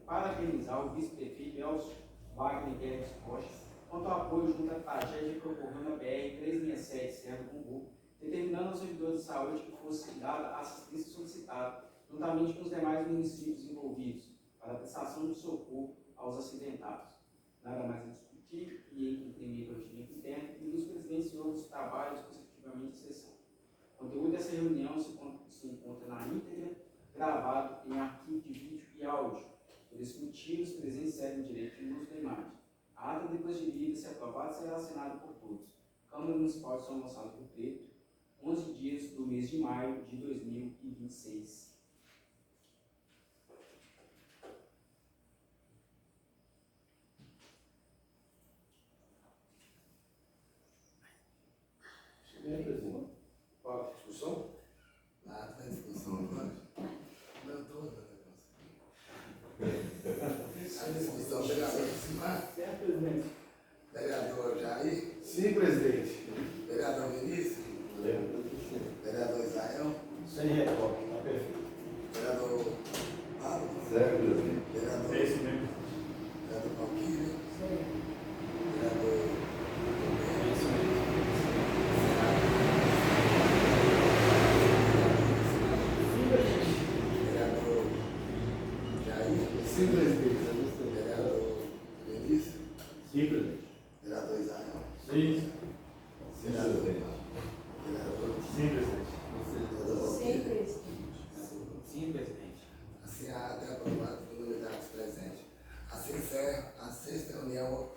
parabenizar o vice-prefeito Elcio Wagner Guedes Costa quanto ao apoio junto à tragédia que ocorreu na BR-367, Serra do Cumbu, determinando aos servidores de saúde que fosse dada a assistência solicitada, juntamente com os demais municípios envolvidos, para a prestação de socorro aos acidentados. Nada mais a discutir e em cumprimento ao regimento interno, e os presidentes os trabalhos consecutivamente em sessão. O conteúdo dessa reunião se encontra na íntegra, gravado em arquivo de vídeo e áudio. Por esse motivo, os presentes seguem o direito de uso da imagem. A ata, depois de lida e se aprovada, será assinada por todos. Câmara Municipal de São Gonçalo do Preto, 11 dias do mês de maio de 2026. Bem, presidente. Qual a discussão? Lá está a discussão agora. Não toda, a discussão, vereador Jucimar. Certo, presidente. Vereador Jair. Sim, presidente. Vereador Vinícius. Vereador Israel. Sem retorno, está perfeito. Vereador Pablo. Certo, presidente. Vereador. É isso mesmo. Vereador Palquírio. Vereador. Vereador Jair. Sim, presidente. Vereador Vinícius. Sim, presidente. Vereador Israel. Sim. Vereador. Vereador. Sim, presidente. Vereador. Sim, presidente. Sim, presidente. Assim, a ata é aprovada por unanimidade presente. Assim encerra a sexta reunião